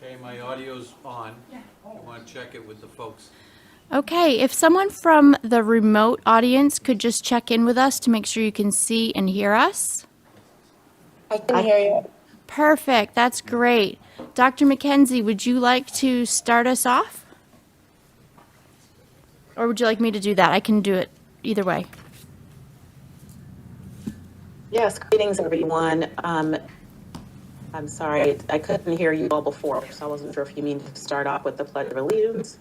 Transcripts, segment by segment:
Okay, my audio's on. I want to check it with the folks. Okay, if someone from the remote audience could just check in with us to make sure you can see and hear us. I can hear you. Perfect, that's great. Dr. McKenzie, would you like to start us off? Or would you like me to do that? I can do it either way. Yes, greetings, everyone. I'm sorry, I couldn't hear you all before, so I wasn't sure if you mean to start off with the Pledge of Allegiance,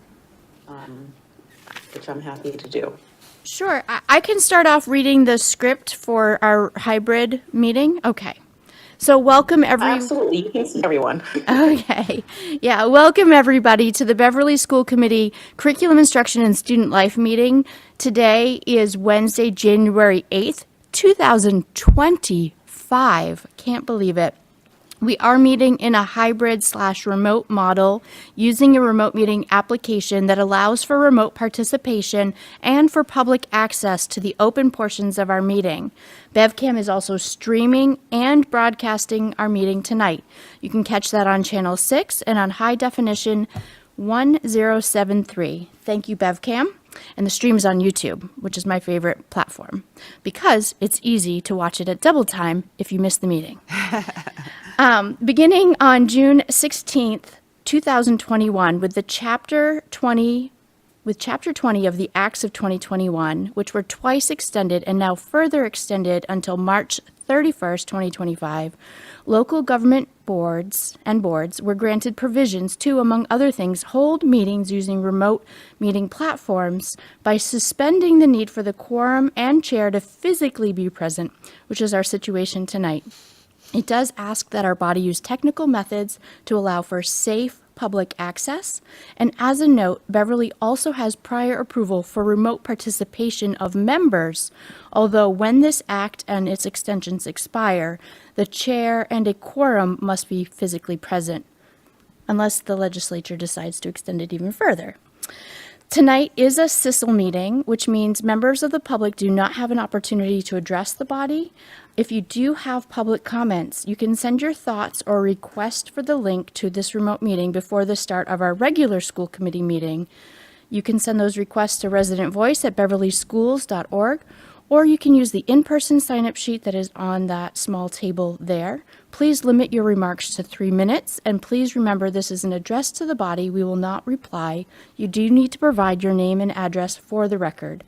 which I'm happy to do. Sure, I can start off reading the script for our hybrid meeting. Okay, so welcome Absolutely, you can see everyone. Okay, yeah, welcome everybody to the Beverly School Committee Curriculum Instruction and Student Life meeting. Today is Wednesday, January 8th, 2025. Can't believe it. We are meeting in a hybrid/remote model using a remote meeting application that allows for remote participation and for public access to the open portions of our meeting. BevCam is also streaming and broadcasting our meeting tonight. You can catch that on channel 6 and on high definition 1073. Thank you, BevCam. And the stream is on YouTube, which is my favorite platform, because it's easy to watch it at double time if you miss the meeting. Beginning on June 16th, 2021, with Chapter 20 of the Acts of 2021, which were twice extended and now further extended until March 31st, 2025, local government boards were granted provisions to, among other things, hold meetings using remote meeting platforms by suspending the need for the quorum and chair to physically be present, which is our situation tonight. It does ask that our body use technical methods to allow for safe public access. And as a note, Beverly also has prior approval for remote participation of members, although when this act and its extensions expire, the chair and a quorum must be physically present, unless the legislature decides to extend it even further. Tonight is a CISL meeting, which means members of the public do not have an opportunity to address the body. If you do have public comments, you can send your thoughts or request for the link to this remote meeting before the start of our regular school committee meeting. You can send those requests to residentvoice@beverlyschools.org, or you can use the in-person sign-up sheet that is on that small table there. Please limit your remarks to 3 minutes, and please remember this is an address to the body. We will not reply. You do need to provide your name and address for the record.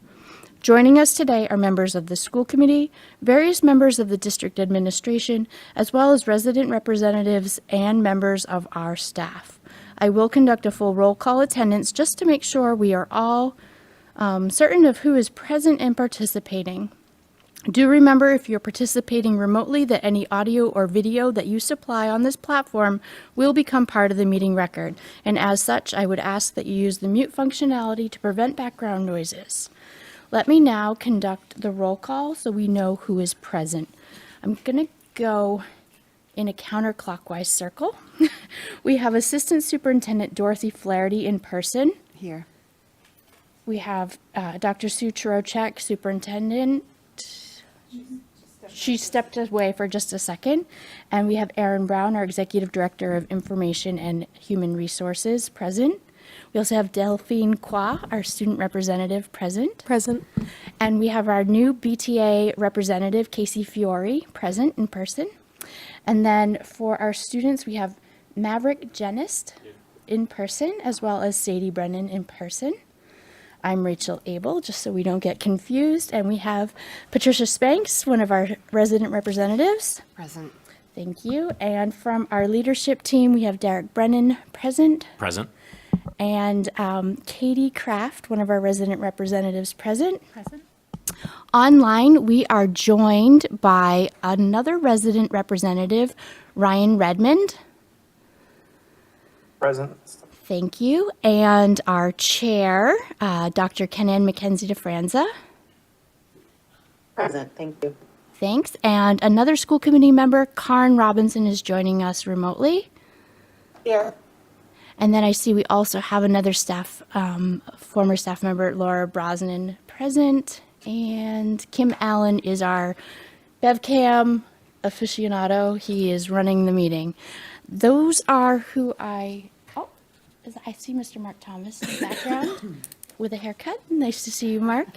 Joining us today are members of the school committee, various members of the district administration, as well as resident representatives and members of our staff. I will conduct a full roll call attendance just to make sure we are all certain of who is present and participating. Do remember, if you're participating remotely, that any audio or video that you supply on this platform will become part of the meeting record. And as such, I would ask that you use the mute functionality to prevent background noises. Let me now conduct the roll call so we know who is present. I'm going to go in a counterclockwise circle. We have Assistant Superintendent Dorothy Flaherty in person. Here. We have Dr. Sue Chirocek, Superintendent. She stepped away for just a second. And we have Erin Brown, our Executive Director of Information and Human Resources, present. We also have Delphine Qua, our student representative, present. Present. And we have our new BTA representative, Casey Fiore, present in person. And then for our students, we have Maverick Genist in person, as well as Sadie Brennan in person. I'm Rachel Abel, just so we don't get confused. And we have Patricia Spanks, one of our resident representatives. Present. Thank you. And from our leadership team, we have Derek Brennan, present. Present. And Katie Kraft, one of our resident representatives, present. Present. Online, we are joined by another resident representative, Ryan Redmond. Present. Thank you. And our chair, Dr. Kenan McKenzie DeFranza. Present, thank you. Thanks. And another school committee member, Karen Robinson, is joining us remotely. Here. And then I see we also have another staff, former staff member, Laura Brosnan, present. And Kim Allen is our BevCam aficionado. He is running the meeting. Those are who I see Mr. Mark Thomas in the background with a haircut. Nice to see you, Mark.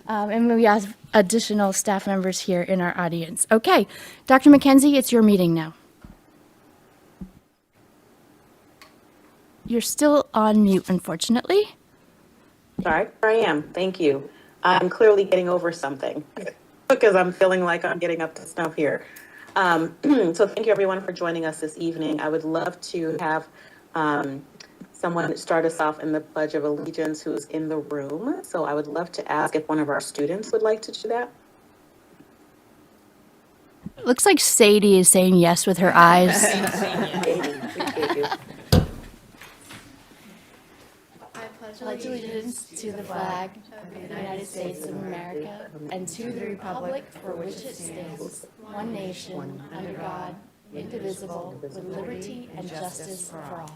And we have additional staff members here in our audience. Okay, Dr. McKenzie, it's your meeting now. You're still on mute, unfortunately. Sorry, I am. Thank you. I'm clearly getting over something because I'm feeling like I'm getting up to snuff here. So thank you everyone for joining us this evening. I would love to have someone start us off in the Pledge of Allegiance who's in the room. So I would love to ask if one of our students would like to do that. Looks like Sadie is saying yes with her eyes. Appreciate you. Pledge allegiance to the flag of the United States of America and to the republic for which it stands, one nation, under God, indivisible, with liberty and justice for all.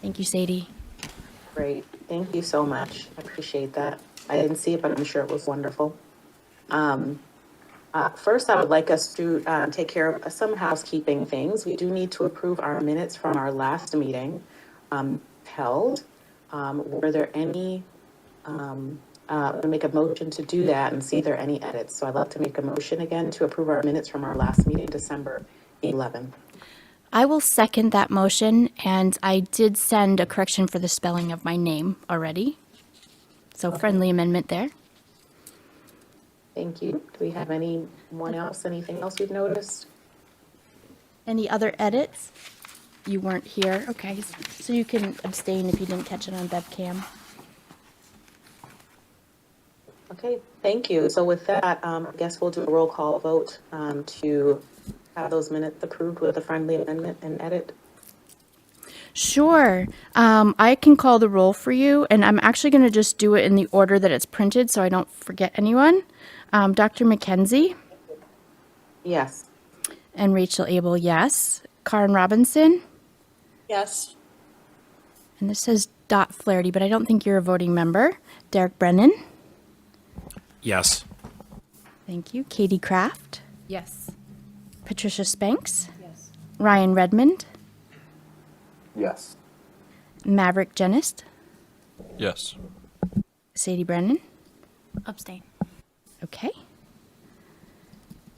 Thank you, Sadie. Great. Thank you so much. I appreciate that. I didn't see it, but I'm sure it was wonderful. First, I would like us to take care of some housekeeping things. We do need to approve our minutes from our last meeting held. Were there any, make a motion to do that and see if there are any edits. So I'd love to make a motion again to approve our minutes from our last meeting, December 11th. I will second that motion, and I did send a correction for the spelling of my name already. So friendly amendment there. Thank you. Do we have anyone else, anything else you've noticed? Any other edits? You weren't here, okay, so you can abstain if you didn't catch it on BevCam. Okay, thank you. So with that, I guess we'll do a roll call vote to have those minutes approved with a friendly amendment and edit. Sure, I can call the roll for you, and I'm actually going to just do it in the order that it's printed so I don't forget anyone. Dr. McKenzie? Yes. And Rachel Abel, yes. Karen Robinson? Yes. And this says Dot Flaherty, but I don't think you're a voting member. Derek Brennan? Yes. Thank you. Katie Kraft? Yes. Patricia Spanks? Yes. Ryan Redmond? Yes. Maverick Genist? Yes. Sadie Brennan? Abstain. Okay.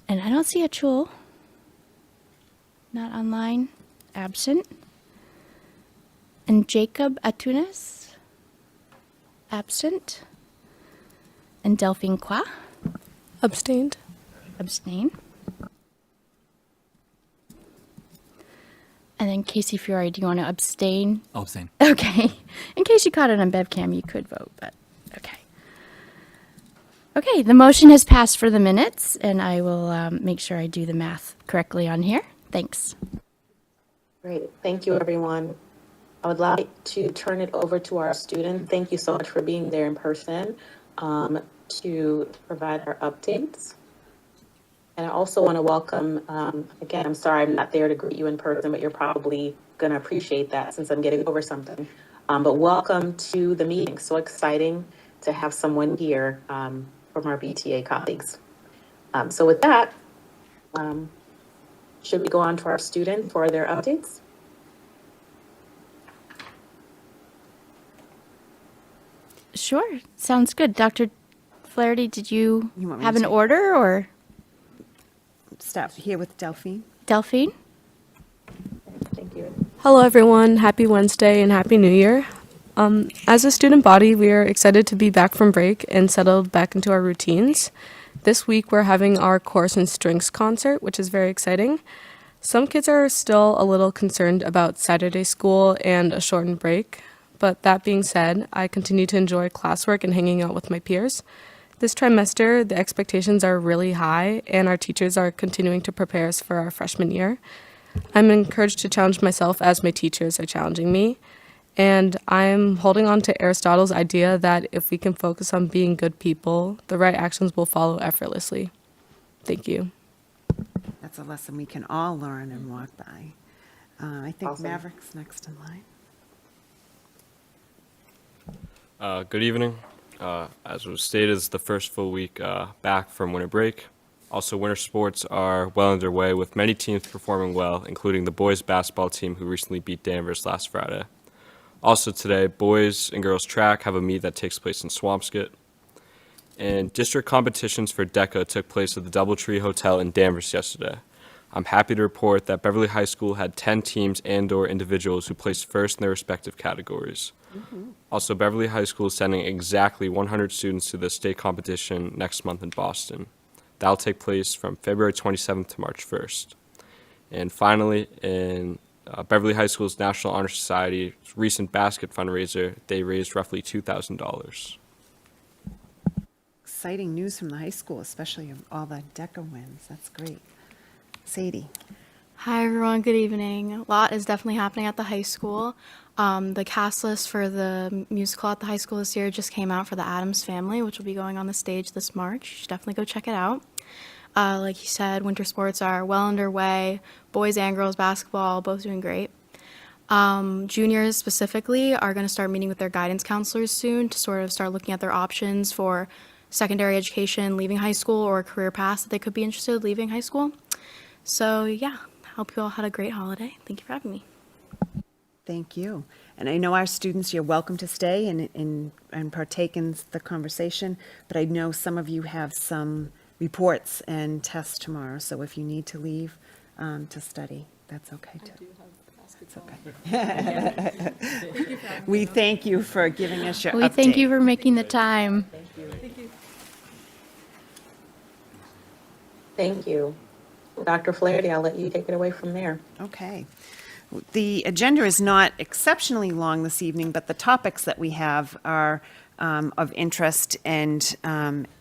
And I don't see Achul. Not online. Absent. And Jacob Atunes? Absent. And Delphine Qua? Abstained. Abstain. And then Casey Fiore, do you want to abstain? I'll abstain. Okay. In case you caught it on BevCam, you could vote, but okay. Okay, the motion has passed for the minutes, and I will make sure I do the math correctly on here. Thanks. Great. Thank you, everyone. I would like to turn it over to our student. Thank you so much for being there in person to provide our updates. And I also want to welcome, again, I'm sorry I'm not there to greet you in person, but you're probably going to appreciate that since I'm getting over something. But welcome to the meeting. So exciting to have someone here from our BTA colleagues. So with that, should we go on to our student for their updates? Sure, sounds good. Dr. Flaherty, did you want me have to an take- order or Start here with Delphine. Delphine? Thank you. Hello, everyone. Happy Wednesday and Happy New Year. As a student body, we are excited to be back from break and settled back into our routines. This week, we're having our Chorus and Strings concert, which is very exciting. Some kids are still a little concerned about Saturday school and a shortened break, but that being said, I continue to enjoy classwork and hanging out with my peers. This trimester, the expectations are really high, and our teachers are continuing to prepare us for our freshman year. I'm encouraged to challenge myself as my teachers are challenging me, and I'm holding on to Aristotle's idea that if we can focus on being good people, the right actions will follow effortlessly. Thank you. That's a lesson we can all learn and walk by. I think Awesome. Maverick's next in line. Good evening. As was stated, it's the first full week back from winter break. Also, winter sports are well underway with many teams performing well, including the boys basketball team who recently beat Danvers last Friday. Also today, boys and girls track have a meet that takes place in Swampscott. And district competitions for DECA took place at the Doubletree Hotel in Danvers yesterday. I'm happy to report that Beverly High School had 10 teams and/or individuals who placed first in their respective categories. Also, Beverly High School is sending exactly 100 students to the state competition next month in Boston. That'll take place from February 27th to March 1st. And finally, in Beverly High School's National Honor Society's recent basket fundraiser, they raised roughly $2,000. Exciting news from the high school, especially of all the DECA wins. That's great. Sadie. Hi, everyone. Good evening. A lot is definitely happening at the high school. The cast list for the musical at the high school this year just came out for the Addams Family, which will be going on the stage this March. You should definitely go check it out. Like you said, winter sports are well underway. Boys and girls basketball, both doing great. Juniors specifically are going to start meeting with their guidance counselors soon to sort of start looking at their options for secondary education, leaving high school, or career paths that they could be interested in leaving high school. So yeah, hope you all had a great holiday. Thank you for having me. Thank you. And I know our students, you're welcome to stay and partake in the conversation, but I know some of you have some reports and tests tomorrow, so if you need to leave to study, that's okay too. I do have basketball. It's okay. We thank you for giving us your update. We thank you for making the time. Thank you. Dr. Flaherty, I'll let you take it away from there. Okay. The agenda is not exceptionally long this evening, but the topics that we have are of interest and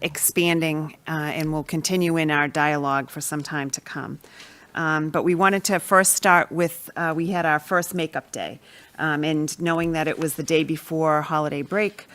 expanding and will continue in our dialogue for some time to come. But we wanted to first start with, we had our first makeup day. And knowing that it was the day before holiday break,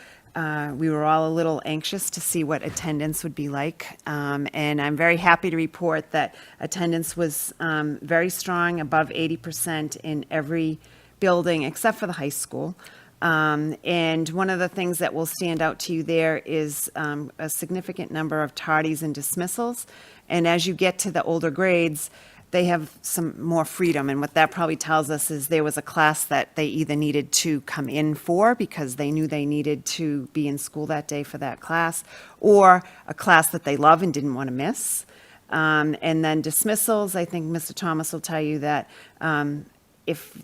we were all a little anxious to see what attendance would be like. And I'm very happy to report that attendance was very strong, above 80% in every building except for the high school. And one of the things that will stand out to you there is a significant number of tardies and dismissals. And as you get to the older grades, they have some more freedom. And what that probably tells us is there was a class that they either needed to come in for because they knew they needed to be in school that day for that class, or a class that they love and didn't want to miss. And then dismissals, I think Mr. Thomas will tell you that if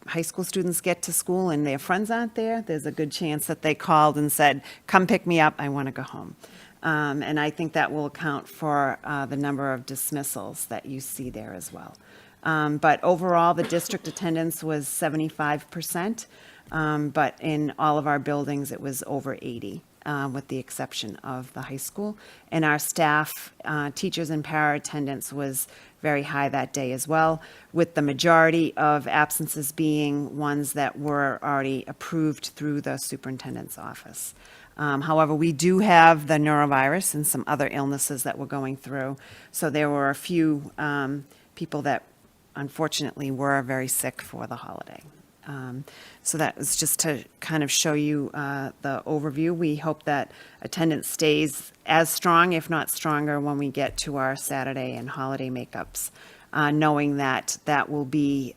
high school students get to school and their friends aren't there, there's a good chance that they called and said, come pick me up, I want to go home. And I think that will account for the number of dismissals that you see there as well. But overall, the district attendance was 75%, but in all of our buildings, it was over 80, with the exception of the high school. And our staff, teachers and para attendance was very high that day as well, with the majority of absences being ones that were already approved through the superintendent's office. However, we do have the neurovirus and some other illnesses that we're going through. So there were a few people that unfortunately were very sick for the holiday. So that was just to kind of show you the overview. We hope that attendance stays as strong, if not stronger, when we get to our Saturday and holiday makeups, knowing that that will be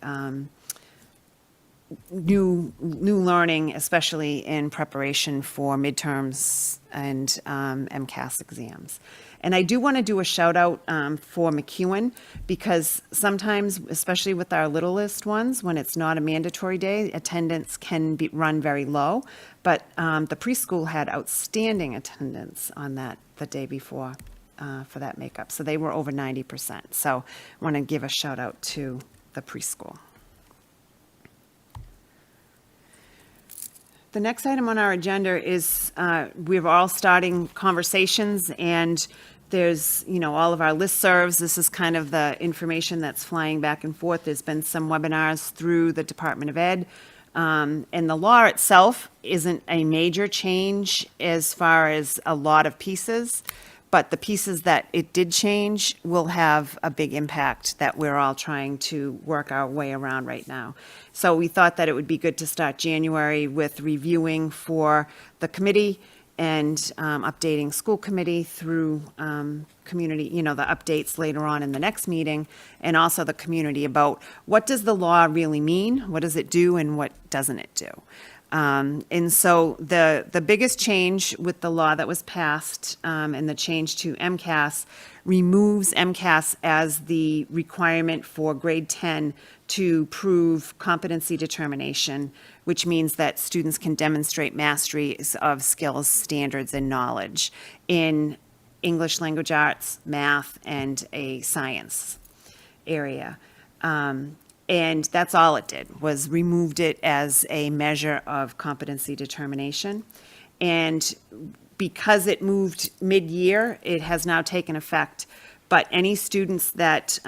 new learning, especially in preparation for midterms and MCAS exams. And I do want to do a shout out for McEwen, because sometimes, especially with our littlest ones, when it's not a mandatory day, attendance can run very low. But the preschool had outstanding attendance on that the day before for that makeup. So they were over 90%. So I want to give a shout out to the preschool. The next item on our agenda is we're all starting conversations, and there's, all of our listservs. This is kind of the information that's flying back and forth. There's been some webinars through the Department of Ed. And the law itself isn't a major change as far as a lot of pieces, but the pieces that it did change will have a big impact that we're all trying to work our way around right now. So we thought that it would be good to start January with reviewing for the committee and updating school committee through community, the updates later on in the next meeting, and also the community about what does the law really mean, what does it do, and what doesn't it do. And so the biggest change with the law that was passed and the change to MCAS removes MCAS as the requirement for grade 10 to prove competency determination, which means that students can demonstrate mastery of skills, standards, and knowledge in English language arts, math, and a science area. And that's all it did, was removed it as a measure of competency determination. And because it moved mid-year, it has now taken effect. But any students that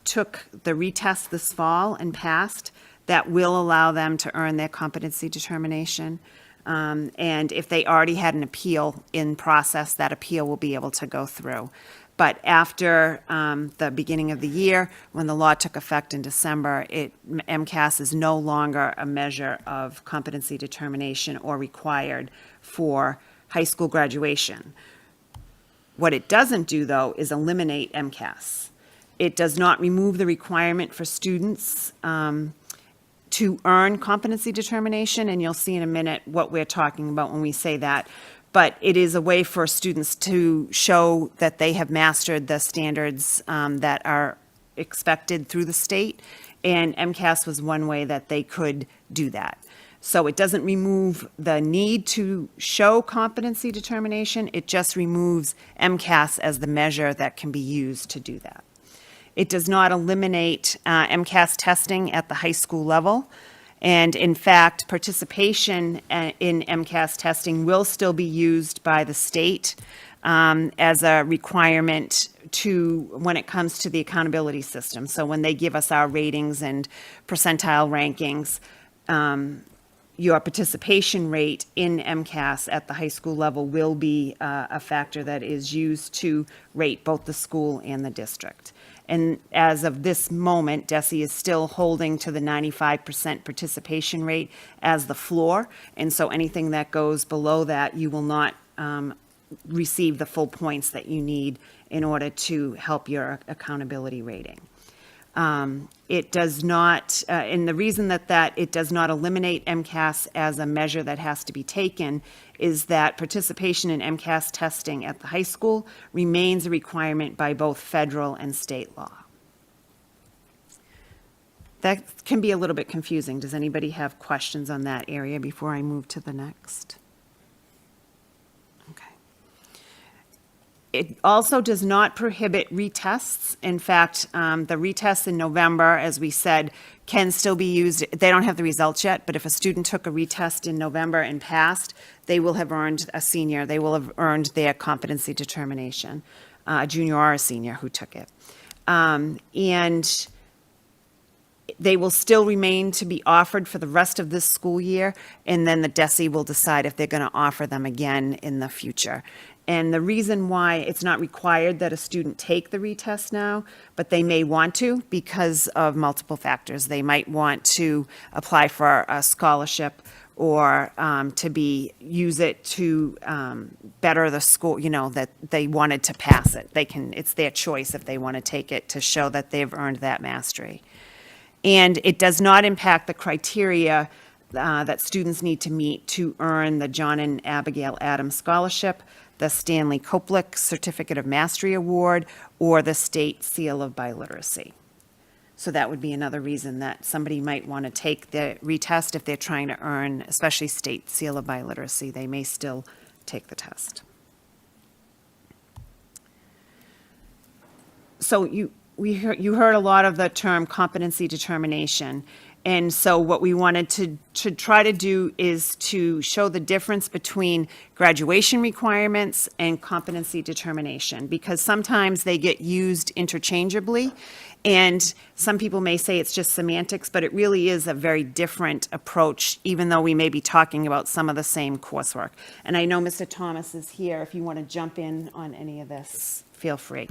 took the retest this fall and passed, that will allow them to earn their competency determination. And if they already had an appeal in process, that appeal will be able to go through. But after the beginning of the year, when the law took effect in December, MCAS is no longer a measure of competency determination or required for high school graduation. What it doesn't do, though, is eliminate MCAS. It does not remove the requirement for students to earn competency determination, and you'll see in a minute what we're talking about when we say that. But it is a way for students to show that they have mastered the standards that are expected through the state, and MCAS was one way that they could do that. So it doesn't remove the need to show competency determination, it just removes MCAS as the measure that can be used to do that. It does not eliminate MCAS testing at the high school level. And in fact, participation in MCAS testing will still be used by the state as a requirement when it comes to the accountability system. So when they give us our ratings and percentile rankings, your participation rate in MCAS at the high school level will be a factor that is used to rate both the school and the district. And as of this moment, DESE is still holding to the 95% participation rate as the floor. And so anything that goes below that, you will not receive the full points that you need in order to help your accountability rating. It does not, and the reason that it does not eliminate MCAS as a measure that has to be taken is that participation in MCAS testing at the high school remains a requirement by both federal and state law. That can be a little bit confusing. Does anybody have questions on that area before I move to the next? Okay. It also does not prohibit retests. In fact, the retests in November, as we said, can still be used. They don't have the results yet, but if a student took a retest in November and passed, they will have earned a senior. They will have earned their competency determination, a junior or a senior who took it. And they will still remain to be offered for the rest of this school year, and then the DESE will decide if they're going to offer them again in the future. And the reason why it's not required that a student take the retest now, but they may want to because of multiple factors. They might want to apply for a scholarship or to use it to better the school, that they wanted to pass it. It's their choice if they want to take it to show that they've earned that mastery. And it does not impact the criteria that students need to meet to earn the John and Abigail Adams Scholarship, the Stanley Koplik Certificate of Mastery Award, or the State Seal of Biliteracy. So that would be another reason that somebody might want to take the retest if they're trying to earn, especially State Seal of Biliteracy. They may still take the test. So you heard a lot of the term competency determination. And so what we wanted to try to do is to show the difference between graduation requirements and competency determination, because sometimes they get used interchangeably. And some people may say it's just semantics, but it really is a very different approach, even though we may be talking about some of the same coursework. And I know Mr. Thomas is here. If you want to jump in on any of this, feel free.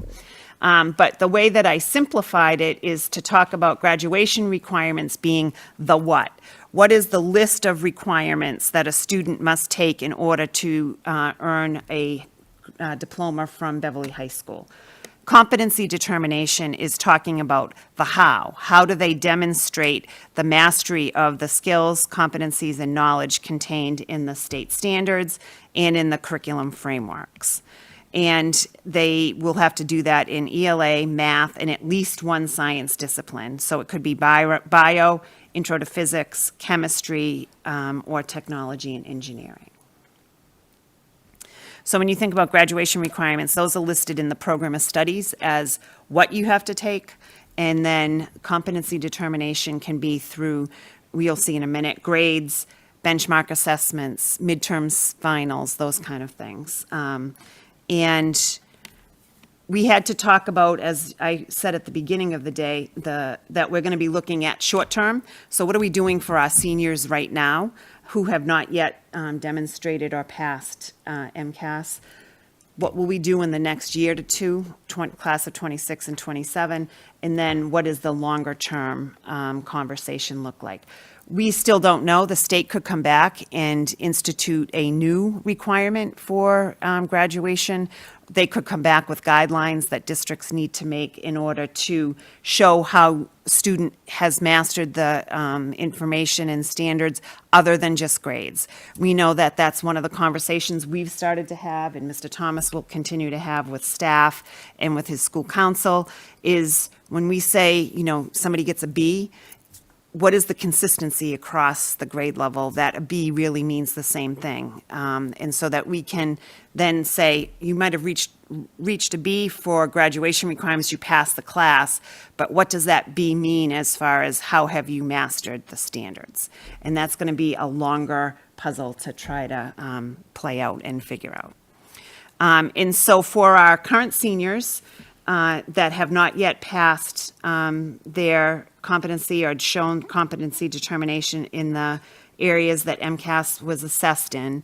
But the way that I simplified it is to talk about graduation requirements being the what, what is the list of requirements that a student must take in order to earn a diploma from Beverly High School. Competency determination is talking about the how. How do they demonstrate the mastery of the skills, competencies, and knowledge contained in the state standards and in the curriculum frameworks? And they will have to do that in ELA, math, and at least one science discipline. So it could be bio, intro to physics, chemistry, or technology and engineering. So when you think about graduation requirements, those are listed in the program of studies as what you have to take. And then competency determination can be through, we'll see in a minute, grades, benchmark assessments, midterms, finals, those kind of things. And we had to talk about, as I said at the beginning of the day, that we're going to be looking at short-term. So what are we doing for our seniors right now who have not yet demonstrated or passed MCAS? What will we do in the next year to two, class of 26 and 27? And then what does the longer-term conversation look like? We still don't know. The state could come back and institute a new requirement for graduation. They could come back with guidelines that districts need to make in order to show how student has mastered the information and standards other than just grades. We know that that's one of the conversations we've started to have, and Mr. Thomas will continue to have with staff and with his school council, is when we say, you know, somebody gets a B, what is the consistency across the grade level that a B really means the same thing? And so that we can then say, you might have reached a B for graduation requirements, you passed the class, but what does that B mean as far as how have you mastered the standards? And that's going to be a longer puzzle to try to play out and figure out. And so for our current seniors that have not yet passed their competency or shown competency determination in the areas that MCAS was assessed in,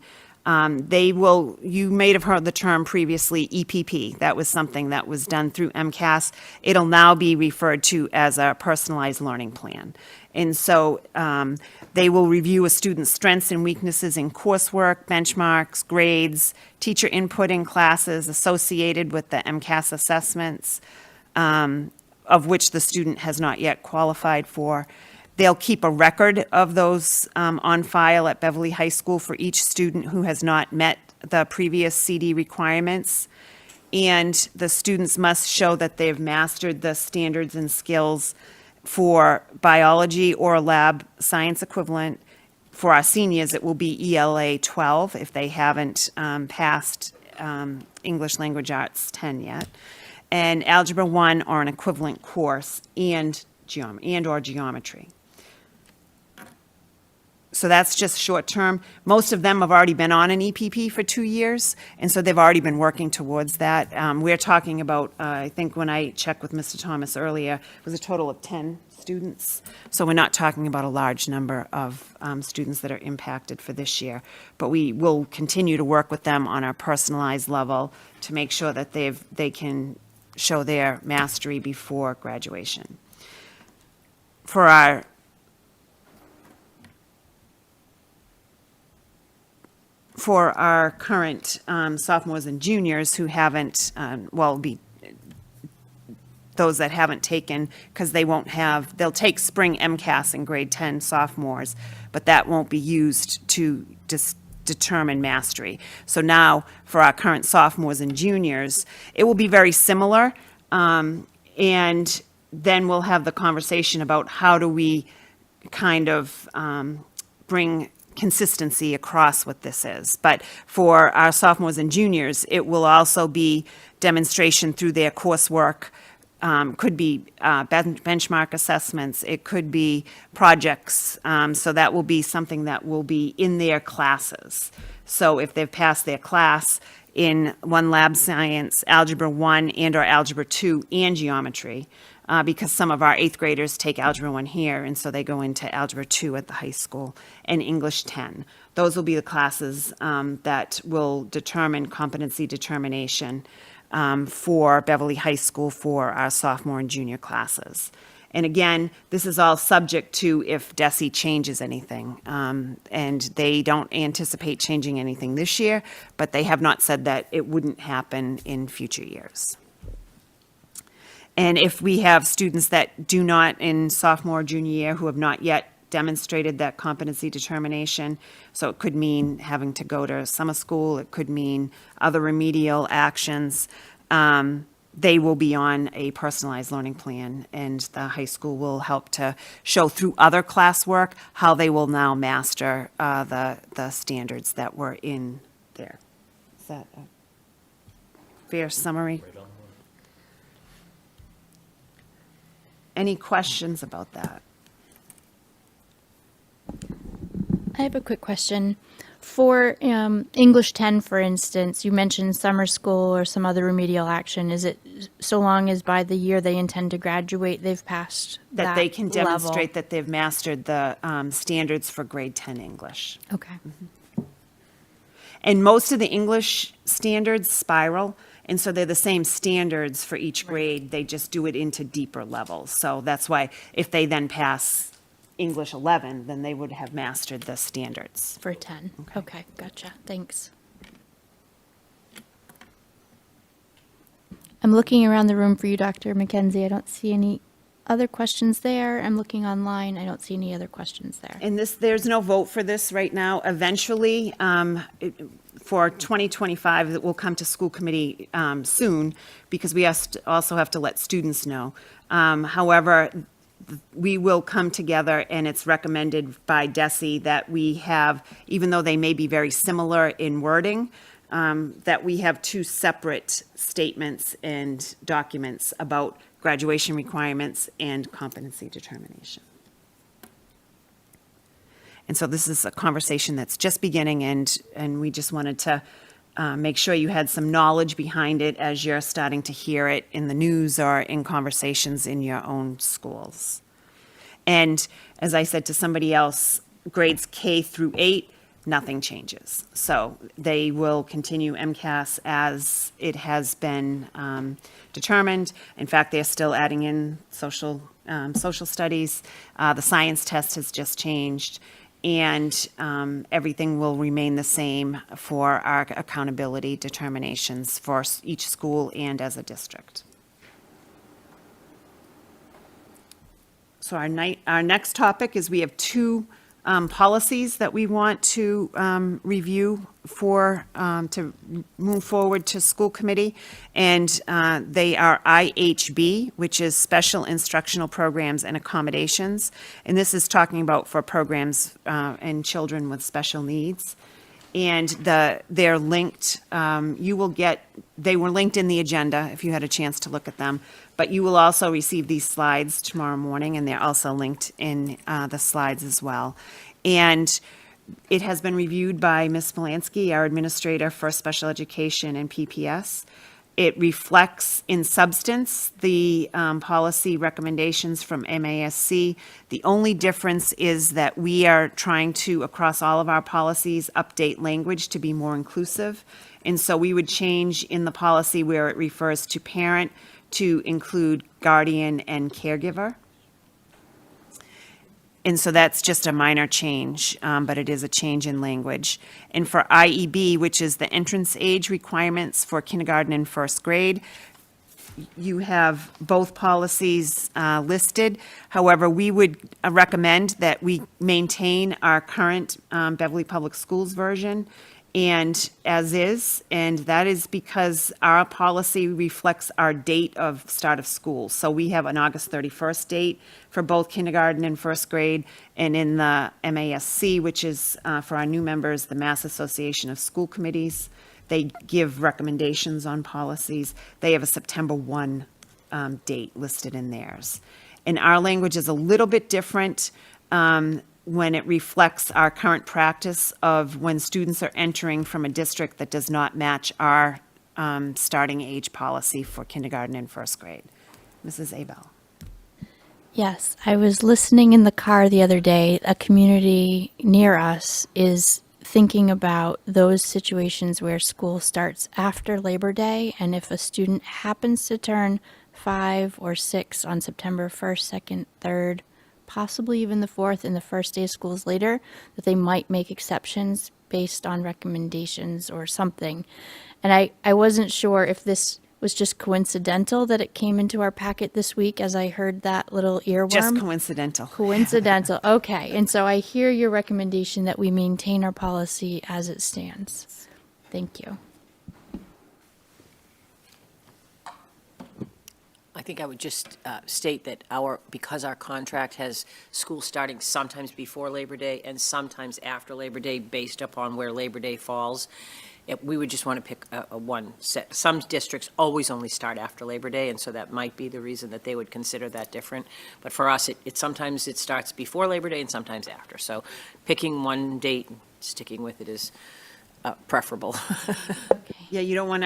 they will, you may have heard the term previously, EPP. That was something that was done through MCAS. It'll now be referred to as a personalized learning plan. And so they will review a student's strengths and weaknesses in coursework, benchmarks, grades, teacher input in classes associated with the MCAS assessments, of which the student has not yet qualified for. They'll keep a record of those on file at Beverly High School for each student who has not met the previous CD requirements. And the students must show that they've mastered the standards and skills for biology or lab science equivalent. For our seniors, it will be ELA 12 if they haven't passed English Language Arts 10 yet, and Algebra 1 or an equivalent course and or geometry. So that's just short term. Most of them have already been on an EPP for 2 years, and so they've already been working towards that. We're talking about, I think when I checked with Mr. Thomas earlier, it was a total of 10 students. So we're not talking about a large number of students that are impacted for this year. But we will continue to work with them on a personalized level to make sure that they can show their mastery before graduation. For our current sophomores and juniors who haven't, those that haven't taken, because they'll take spring MCAS in grade 10 sophomores, but that won't be used to determine mastery. So now, for our current sophomores and juniors, it will be very similar, and then we'll have the conversation about how do we kind of bring consistency across what this is. But for our sophomores and juniors, it will also be demonstration through their coursework. Could be benchmark assessments. It could be projects. So that will be something that will be in their classes. So if they've passed their class in one lab science, Algebra 1 and or Algebra 2 and geometry, because some of our 8th graders take Algebra 1 here, and so they go into Algebra 2 at the high school, and English 10. Those will be the classes that will determine competency determination for Beverly High School for our sophomore and junior classes. And again, this is all subject to if DESI changes anything. And they don't anticipate changing anything this year, but they have not said that it wouldn't happen in future years. And if we have students that do not in sophomore, junior year who have not yet demonstrated that competency determination, so it could mean having to go to summer school, it could mean other remedial actions, they will be on a personalized learning plan, and the high school will help to show through other classwork how they will now master the standards that were in there. Is that a fair summary? Any questions about that? I have a quick question. For English 10, for instance, you mentioned summer school or some other remedial action. Is it so long as by the year they intend to graduate, they've passed That they can level? demonstrate that they've mastered the standards for grade 10 English. Okay. And most of the English standards spiral, and so they're the same standards for each grade. They just do it into deeper levels. So that's why if they then pass English 11, then they would have mastered the standards. For 10. Okay, gotcha. Thanks. I'm looking around the room for you, Dr. McKenzie. I don't see any other questions there. I'm looking online. I don't see any other questions there. And there's no vote for this right now. Eventually, for 2025, it will come to school committee soon, because we also have to let students know. However, we will come together, and it's recommended by DESI that we have, even though they may be very similar in wording, that we have two separate statements and documents about graduation requirements and competency determination. And so this is a conversation that's just beginning, and we just wanted to make sure you had some knowledge behind it as you're starting to hear it in the news or in conversations in your own schools. And as I said to somebody else, grades K through 8, nothing changes. So they will continue MCAS as it has been determined. In fact, they're still adding in social studies. The science test has just changed. And everything will remain the same for our accountability determinations for each school and as a district. So our next topic is we have two policies that we want to review to move forward to school committee. And they are IHB, which is Special Instructional Programs and Accommodations. And this is talking about for programs and children with special needs. And they're linked, they were linked in the agenda if you had a chance to look at them. But you will also receive these slides tomorrow morning, and they're also linked in the slides as well. And it has been reviewed by Ms. Polanski, our administrator for special education and PPS. It reflects in substance the policy recommendations from MASC. The only difference is that we are trying to, across all of our policies, update language to be more inclusive. And so we would change in the policy where it refers to parent to include guardian and caregiver. And so that's just a minor change, but it is a change in language. And for IEB, which is the entrance age requirements for kindergarten and first grade, you have both policies listed. However, we would recommend that we maintain our current Beverly Public Schools version and as is, and that is because our policy reflects our date of start of school. So we have an August 31st date for both kindergarten and first grade, and in the MASC, which is for our new members, the Mass Association of School Committees, they give recommendations on policies. They have a September 1 date listed in theirs. And our language is a little bit different when it reflects our current practice of when students are entering from a district that does not match our starting age policy for kindergarten and first grade. Mrs. Abel. Yes, I was listening in the car the other day. A community near us is thinking about those situations where school starts after Labor Day, and if a student happens to turn 5, or 6 on September 1st, 2nd, 3rd, possibly even the 4th, and the first day of school is later, that they might make exceptions based on recommendations or something. And I wasn't sure if this was just coincidental that it came into our packet this week as I heard that little earworm. Just coincidental. Coincidental, okay. And so I hear your recommendation that we maintain our policy as it stands. Thank you. I think I would just state that because our contract has school starting sometimes before Labor Day and sometimes after Labor Day, based upon where Labor Day falls, we would just want to pick a one set. Some districts always only start after Labor Day, and so that might be the reason that they would consider that different. But for us, sometimes it starts before Labor Day and sometimes after. So picking one date, and sticking with it is preferable. Yeah, you don't want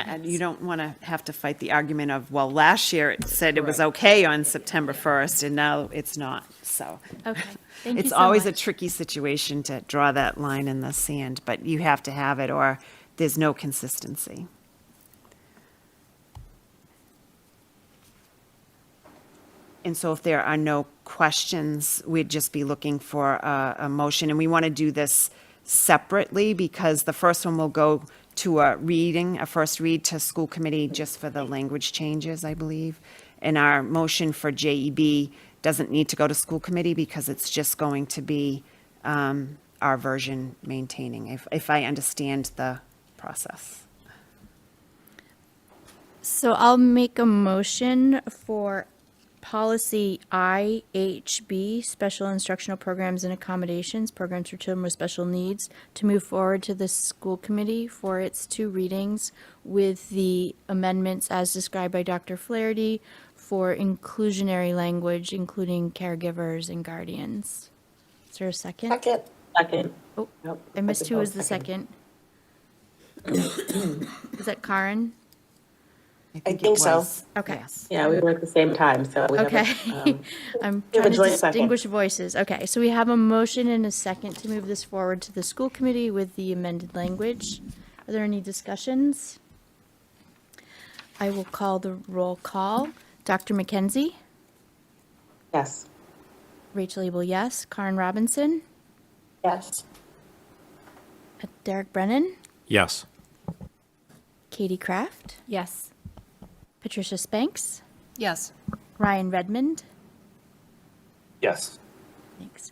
to have to fight the argument of, well, last year it said it was okay on September 1st and now it's not, so. Okay, thank you It's so always a much. tricky situation to draw that line in the sand, but you have to have it or there's no consistency. And so if there are no questions, we'd just be looking for a motion. And we want to do this separately because the first one will go to a first read to school committee just for the language changes, I believe. And our motion for JEB doesn't need to go to school committee because it's just going to be our version maintaining, if I understand the process. So I'll make a motion for policy IHB, special instructional programs and accommodations, programs for children with special needs, to move forward to the school committee for its 2 readings with the amendments as described by Dr. Flaherty for inclusionary language, including caregivers and guardians. Is there a second? Second. Oh, Nope. I missed who was the second. Is that Karen? I it think so. was, Okay. yes. Yeah, we were at the same time, so we have Okay. I'm we have trying a to joint second. distinguish voices. Okay, so we have a motion and a second to move this forward to the school committee with the amended language. Are there any discussions? I will call the roll call. Dr. McKenzie? Yes. Rachel Abel, yes. Karen Robinson? Yes. Derek Brennan? Yes. Katie Kraft? Yes. Patricia Spanks? Yes. Ryan Redmond? Yes. Thanks.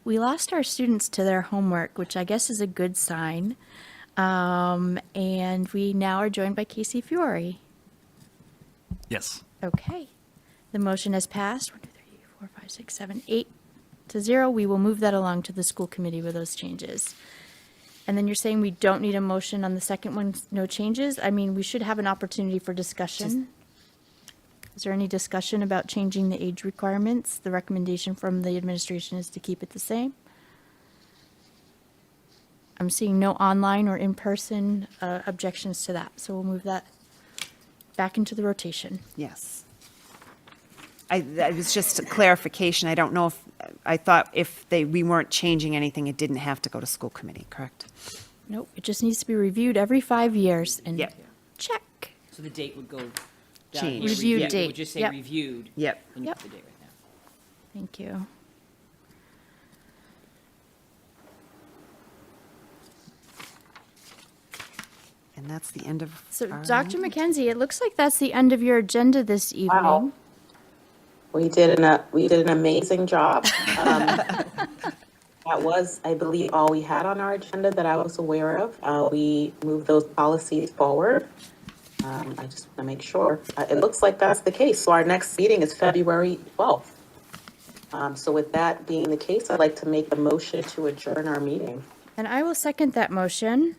We lost our students to their homework, which I guess is a good sign. And we now are joined by Casey Fiore. Yes. Okay. The motion has passed. 1, 2, 3, 4, 5, 6, 7, 8 to 0. We will move that along to the school committee with those changes. And then you're saying we don't need a motion on the second one, no changes? I mean, we should have an opportunity for discussion. Is there any discussion about changing the age requirements? The recommendation from the administration is to keep it the same. I'm seeing no online or in-person objections to that, so we'll move that back into the rotation. Yes. That was just a clarification. I don't know if, I thought if we weren't changing anything, it didn't have to go to school committee, correct? Nope, it just needs to be reviewed every 5 years and Yep. check. So the date would go down. Change. here, Reviewed It date, would just say yep. reviewed. Yep. And Yep. the date right now. Thank you. And that's the end of. So, our Dr. meeting? McKenzie, it looks like that's the end of your agenda this evening. Wow. We did an amazing job. That was, I believe, all we had on our agenda that I was aware of. We moved those policies forward. I just want to make sure. It looks like that's the case. So our next meeting is February 12th. So with that being the case, I'd like to make a motion to adjourn our meeting. And I will second that motion.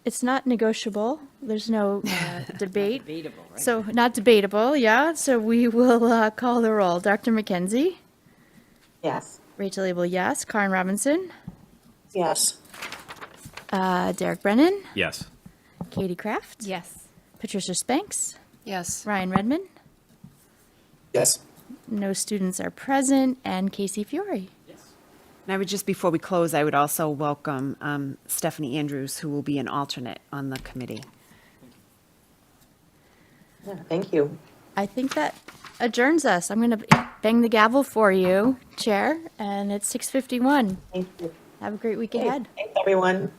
It's not negotiable. There's no debate. Debatable, right? So, not debatable, yeah. So we will call the roll. Dr. McKenzie? Yes. Rachel Abel, yes. Karen Robinson? Yes. Derek Brennan? Yes. Katie Kraft? Yes. Patricia Spanks? Yes. Ryan Redmond? Yes. No students are present. And Casey Fiore? And I would just, before we close, I would also welcome Stephanie Andrews, who will be an alternate on the committee. Yeah, thank you. I think that adjourns us. I'm going to bang the gavel for you, Chair, and it's 6:51. Thank you. Have a great week ahead. Thanks, everyone.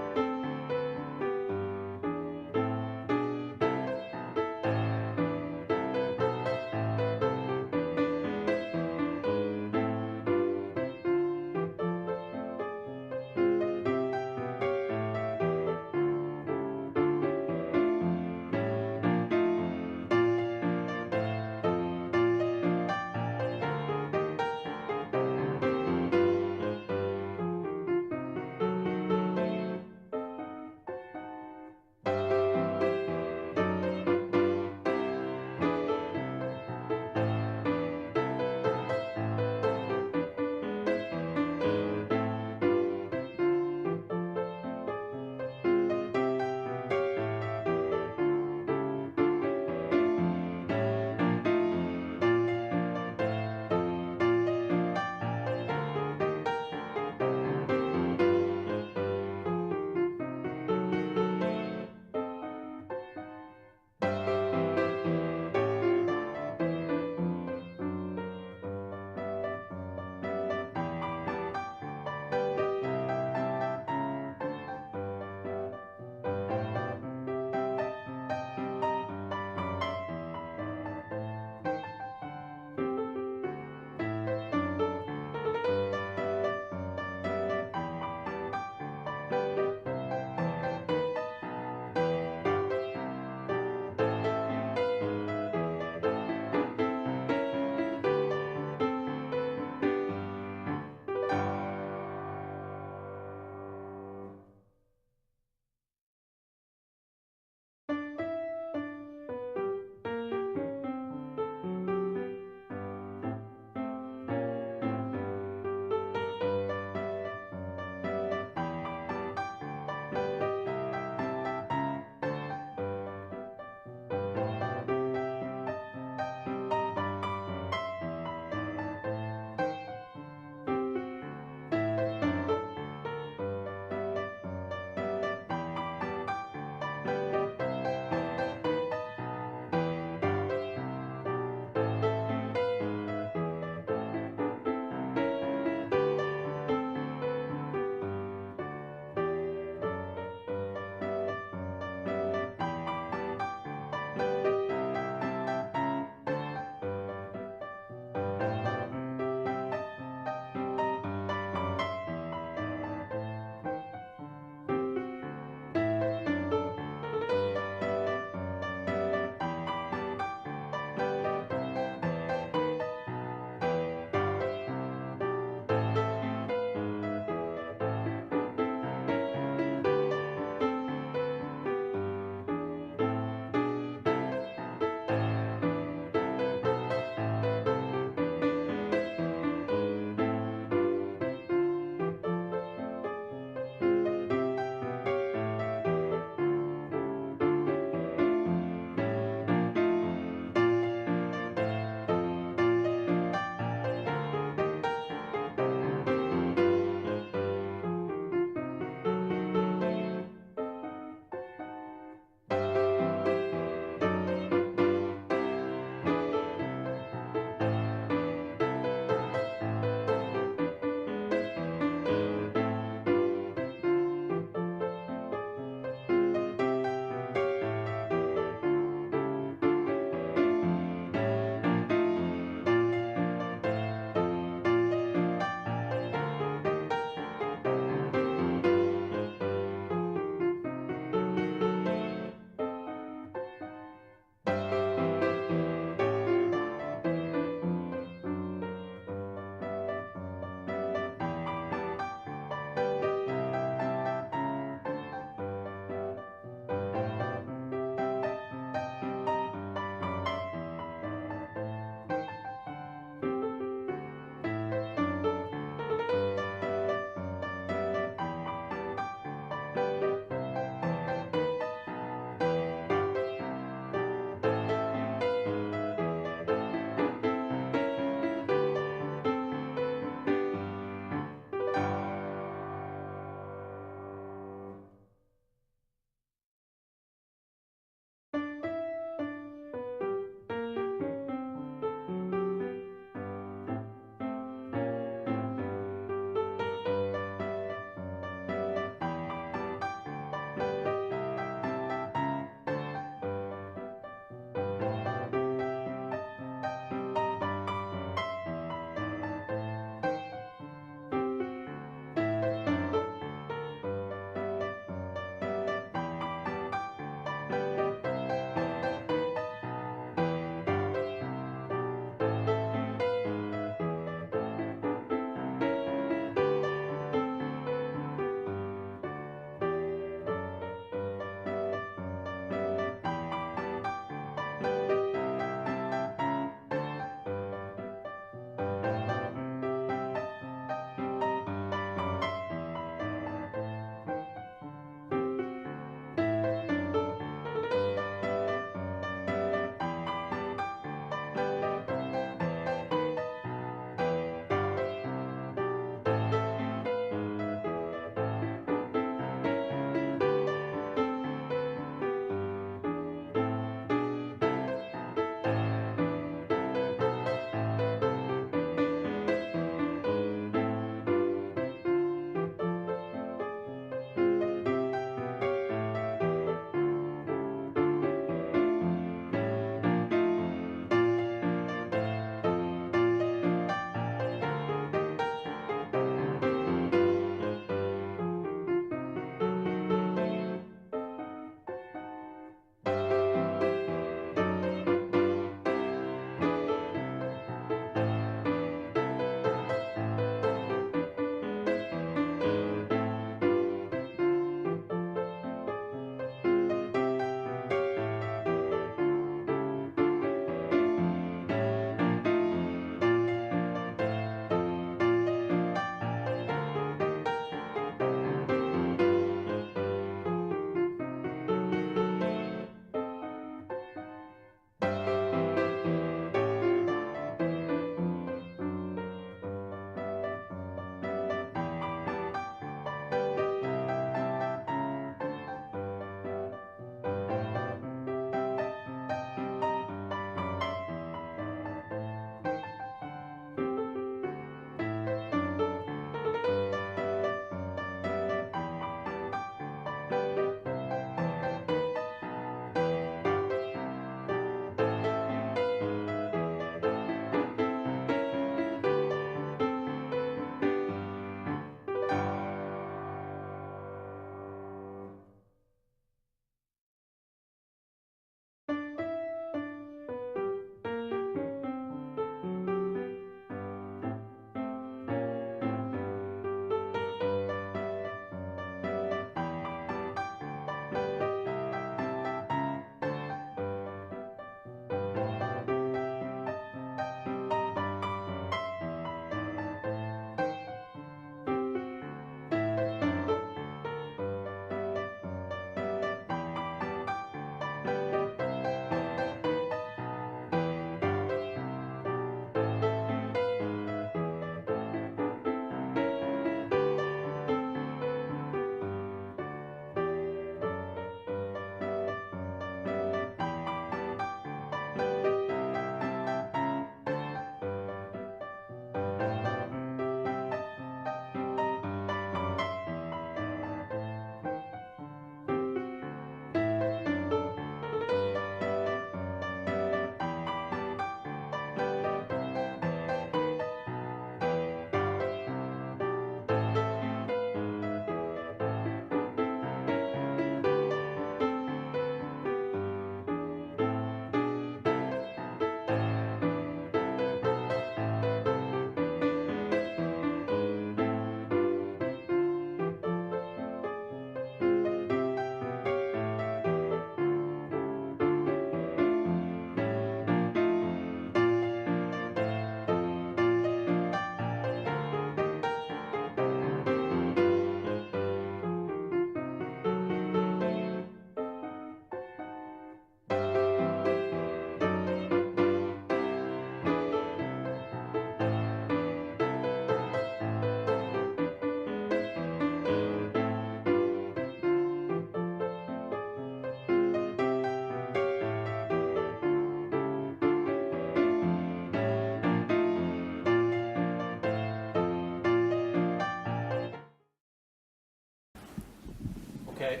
Okay.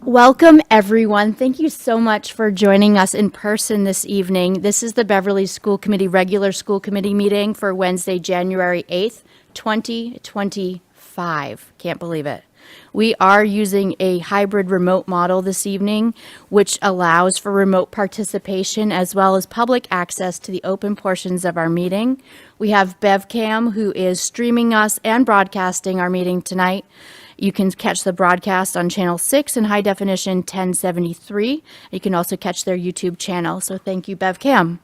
Welcome, everyone. Thank you so much for joining us in person this evening. This is the Beverly School Committee regular school committee meeting for Wednesday, January 8th, 2025. Can't believe it. We are using a hybrid remote model this evening, which allows for remote participation as well as public access to the open portions of our meeting. We have BevCam, who is streaming us and broadcasting our meeting tonight. You can catch the broadcast on Channel 6 in high definition 1073. You can also catch their YouTube channel. So thank you, BevCam.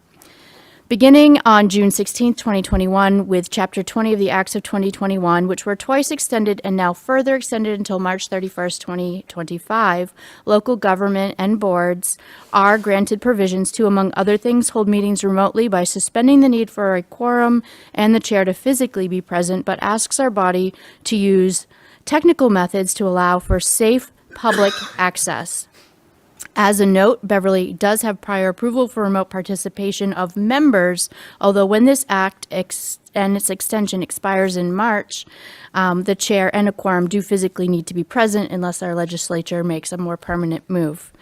Beginning on June 16, 2021, with Chapter 20 of the Acts of 2021, which were twice extended and now further extended until March 31st, 2025, local government and boards are granted provisions to, among other things, hold meetings remotely by suspending the need for a quorum and the chair to physically be present, but asks our body to use technical methods to allow for safe public access. As a note, Beverly does have prior approval for remote participation of members, although when this act and its extension expires in March, the chair and a quorum do physically need to be present unless our legislature makes a more permanent move.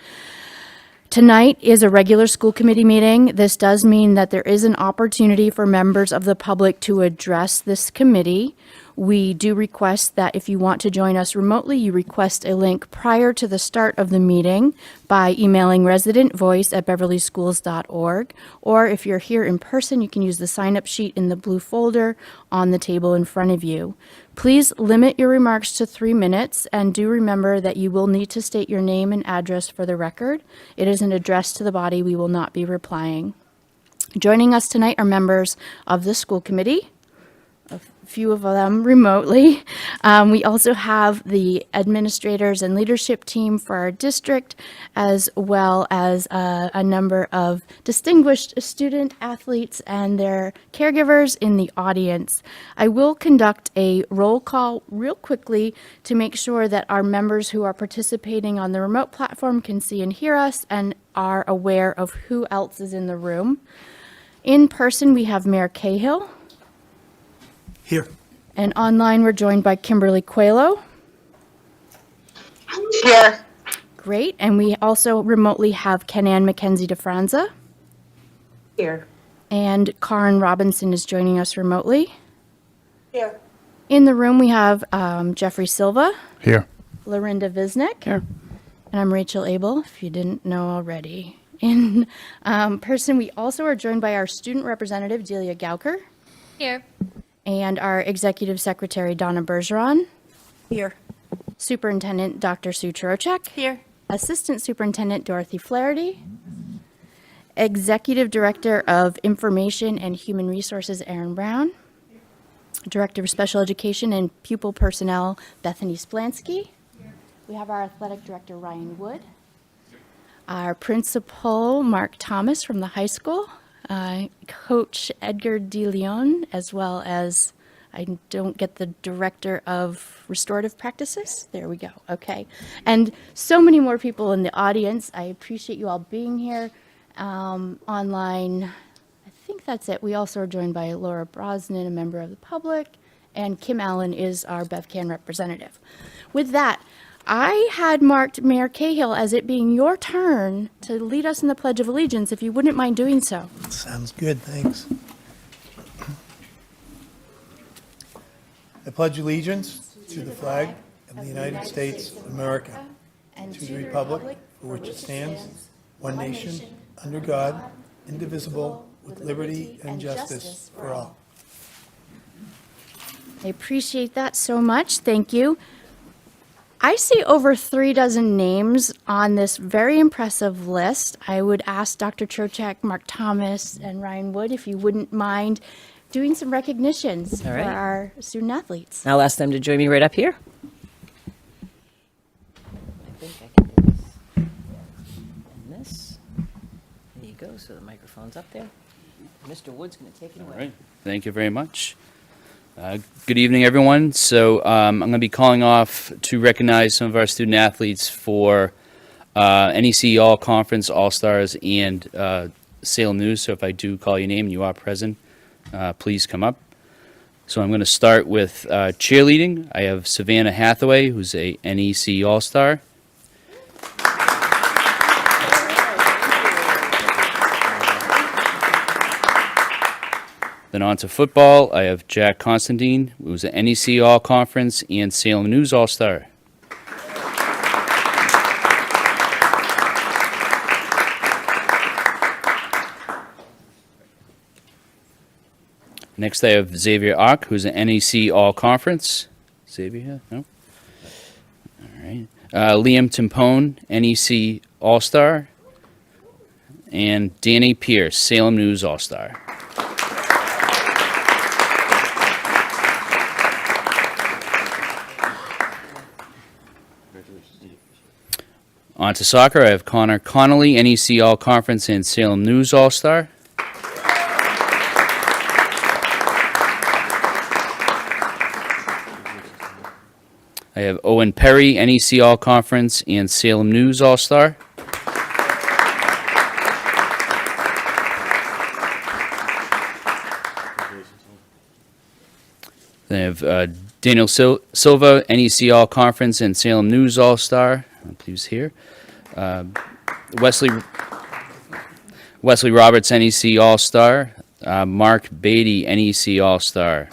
Tonight is a regular school committee meeting. This does mean that there is an opportunity for members of the public to address this committee. We do request that if you want to join us remotely, you request a link prior to the start of the meeting by emailing residentvoice@beverlyschools.org. Or if you're here in person, you can use the sign-up sheet in the blue folder on the table in front of you. Please limit your remarks to 3 minutes, and do remember that you will need to state your name and address for the record. It is an address to the body. We will not be replying. Joining us tonight are members of the school committee, few of them remotely. We also have the administrators and leadership team for our district, as well as a number of distinguished student athletes and their caregivers in the audience. I will conduct a roll call real quickly to make sure that our members who are participating on the remote platform can see and hear us and are aware of who else is in the room. In person, we have Mayor Cahill. Here. And online, we're joined by Kimberly Coelho. Here. Great. And we also remotely have Kenan Mackenzie DeFranza. Here. And Karen Robinson is joining us remotely. Here. In the room, we have Jeffrey Silva. Here. Lorinda Visnick. Here. And I'm Rachel Abel, if you didn't know already. In person, we also are joined by our student representative, Delia Gauker. Here. And our Executive Secretary, Donna Bergeron. Here. Superintendent, Dr. Sue Chorochek. Here. Assistant Superintendent, Dorothy Flaherty. Executive Director of Information and Human Resources, Aaron Brown. Director of Special Education and Pupil Personnel, Bethany Splansky. We have our Athletic Director, Ryan Wood. Our Principal, Mark Thomas from the high school. Coach Edgar DeLeon, as well as, I don't get the Director of Restorative Practices. There we go. Okay. And so many more people in the audience. I appreciate you all being here. Online, I think that's it. We also are joined by Laura Brosnan, a member of the public, and Kim Allen is our BevCam representative. With that, I had marked Mayor Cahill as it being your turn to lead us in the Pledge of Allegiance, if you wouldn't mind doing so. Sounds good, thanks. I pledge allegiance to the flag of the United States of America and to the republic for which it stands, one nation, under God, indivisible, with liberty and justice for all. I appreciate that so much. Thank you. I see over 36 names on this very impressive list. I would ask Dr. Chorochek, Mark Thomas, and Ryan Wood if you wouldn't mind doing some recognitions All right. for our student athletes. I'll ask them to join me right up here. I think I can do this. And this. There you go. So the microphone's up there. Mr. Wood's going to take it away. All right. Thank you very much. Good evening, everyone. So I'm going to be calling off to recognize some of our student athletes for NEC All Conference All-Stars and Salem News. So if I do call your name and you are present, please come up. So I'm going to start with cheerleading. I have Savannah Hathaway, who's a NEC All-Star. Then on to football, I have Jack Constantine, who's an NEC All-Conference and Salem News All-Star. Next, I have Xavier Ock, who's an NEC All-Conference. Xavier here? No? All right. Liam Timpone, NEC All-Star. And Danny Pierce, Salem News All-Star. On to soccer, I have Connor Connolly, NEC All-Conference and Salem News All-Star. I have Owen Perry, NEC All-Conference and Salem News All-Star. Then I have Daniel Silva, NEC All-Conference and Salem News All-Star. I believe he's here. Wesley Roberts, NEC All-Star. Mark Beatty, NEC All-Star.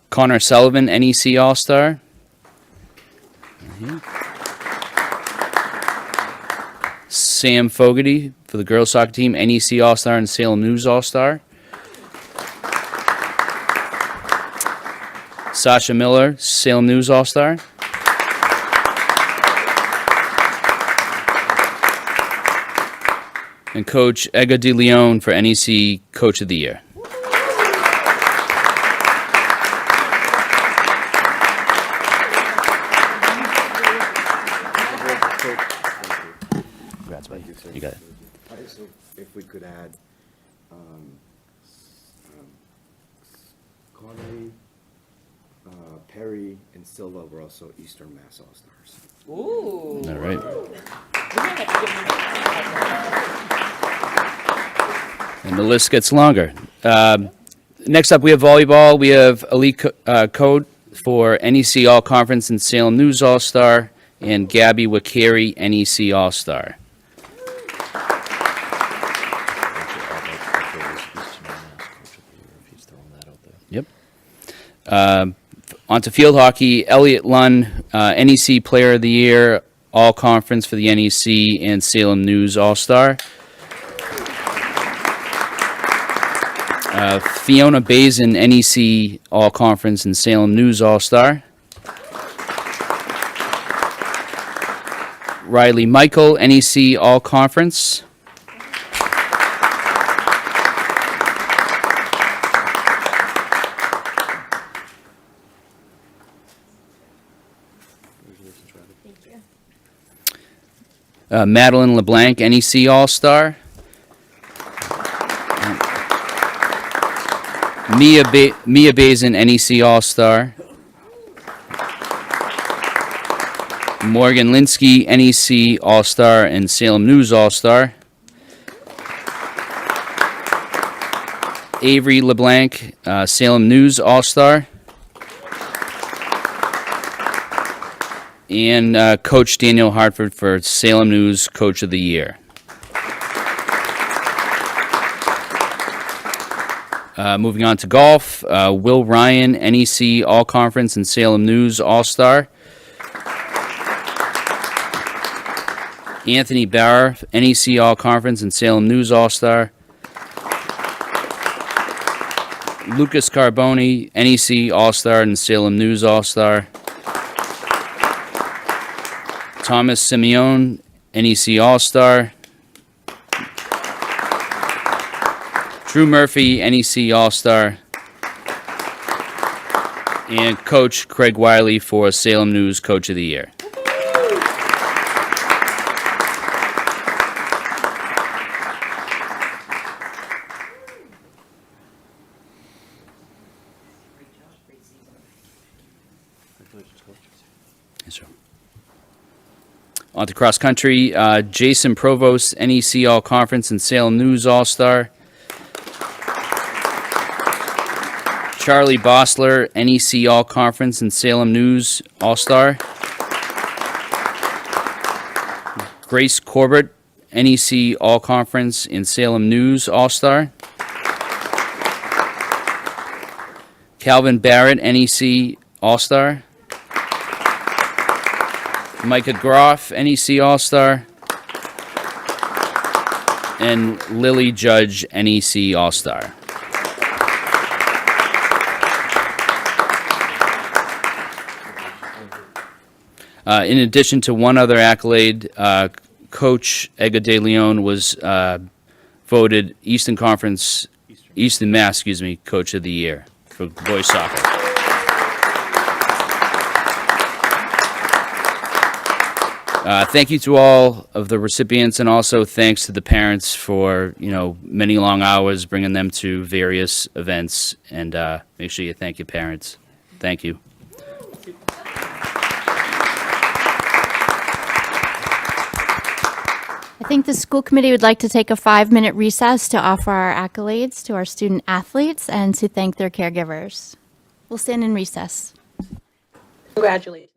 Connor Sullivan, NEC All-Star. Sam Fogarty for the girls soccer team, NEC All-Star and Salem News All-Star. Sasha Miller, Salem News All-Star. And Coach Edgar De Leon for NEC Coach of the Year. Congrats, buddy. You got it. So if we could add Connery, Perry, and Silva were also Eastern Mass All-Stars. Ooh. All right. And the list gets longer. Next up, we have volleyball. We have Elite Code for NEC All-Conference and Salem News All-Star, and Gabby Wakari, NEC All-Star. Yep. On to field hockey, Elliot Lunn, NEC Player of the Year, All-Conference for the NEC and Salem News All-Star. Fiona Bazin, NEC All-Conference and Salem News All-Star. Riley Michael, NEC All-Conference. Madeline LeBlanc, NEC All-Star. Mia Bazin, NEC All-Star. Morgan Linsky, NEC All-Star and Salem News All-Star. Avery LeBlanc, Salem News All-Star. And Coach Daniel Hartford for Salem News Coach of the Year. Moving on to golf, Will Ryan, NEC All-Conference and Salem News All-Star. Anthony Barr, NEC All-Conference and Salem News All-Star. Lucas Carboni, NEC All-Star and Salem News All-Star. Thomas Simeone, NEC All-Star. Drew Murphy, NEC All-Star. And Coach Craig Wiley for Salem News Coach of the Year. Yes, sir. On to cross country, Jason Provost, NEC All Conference and Salem News All-Star. Charlie Bossler, NEC All Conference and Salem News All-Star. Grace Corbett, NEC All Conference and Salem News All-Star. Calvin Barrett, NEC All-Star. Micah Groff, NEC All-Star. And Lily Judge, NEC All-Star. In addition to one other accolade, Coach Edgar De Leon was voted Eastern Mass, Coach of the Year for boys soccer. Thank you to all of the recipients, and also thanks to the parents for, many long hours bringing them to various events. And make sure you thank your parents. Thank you. I think the school committee would like to take a 5-minute recess to offer our accolades to our student athletes and to thank their caregivers. We'll stand in recess. Congratulations.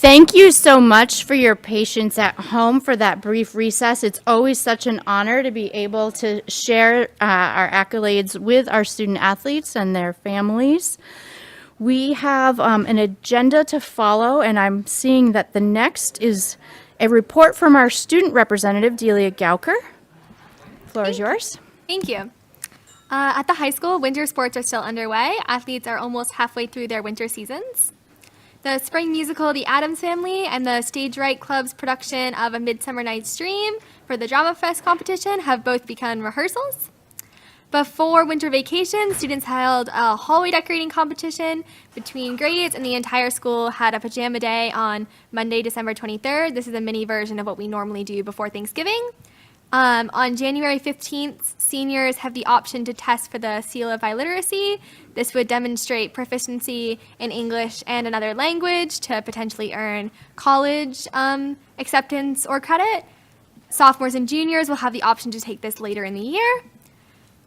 Thank you so much for your patience at home for that brief recess. It's always such an honor to be able to share our accolades with our student athletes and their families. We have an agenda to follow, and I'm seeing that the next is a report from our student representative, Delia Gauker. Floor is yours. Thank you. At the high school, winter sports are still underway. Athletes are almost halfway through their winter seasons. The spring musical, The Addams Family, and the Stage Right Club's production of A Midsummer Night's Dream for the Drama Fest competition have both begun rehearsals. Before winter vacation, students held a hallway decorating competition between grades, and the entire school had a pajama day on Monday, December 23rd. This is a mini version of what we normally do before Thanksgiving. On January 15th, seniors have the option to test for the Seal of Biliteracy. This would demonstrate proficiency in English and another language to potentially earn college acceptance or credit. Sophomores and juniors will have the option to take this later in the year.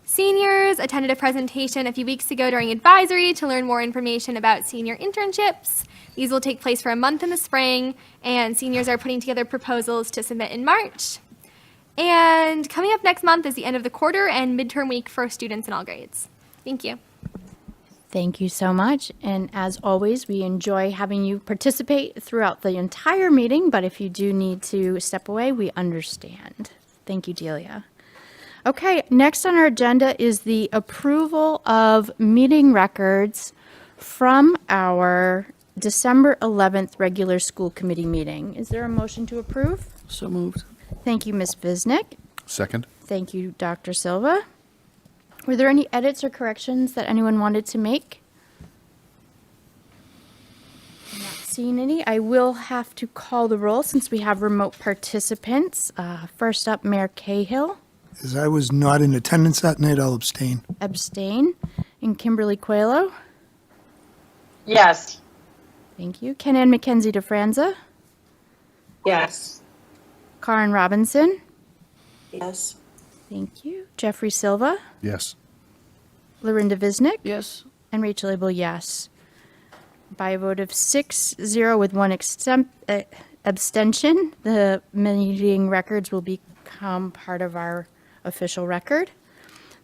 Seniors attended a presentation a few weeks ago during advisory to learn more information about senior internships. These will take place for a month in the spring, and seniors are putting together proposals to submit in March. And coming up next month is the end of the quarter and midterm week for students in all grades. Thank you. Thank you so much. And as always, we enjoy having you participate throughout the entire meeting, but if you do need to step away, we understand. Thank you, Delia. Okay, next on our agenda is the approval of meeting records from our December 11th regular school committee meeting. Is there a motion to approve? So moved. Thank you, Ms. Visnick. Second. Thank you, Dr. Silva. Were there any edits or corrections that anyone wanted to make? I'm not seeing any. I will have to call the roll since we have remote participants. First up, Mayor Cahill. As I was not in attendance that night, I'll abstain. Abstain. And Kimberly Coelho. Yes. Thank you. Ken-Ann McKenzie DeFranza. Yes. Karen Robinson. Yes. Thank you. Jeffrey Silva. Yes. Lorinda Visnick. Yes. And Rachel Abel, yes. By a vote of 6-0 with one abstention, the meeting records will become part of our official record.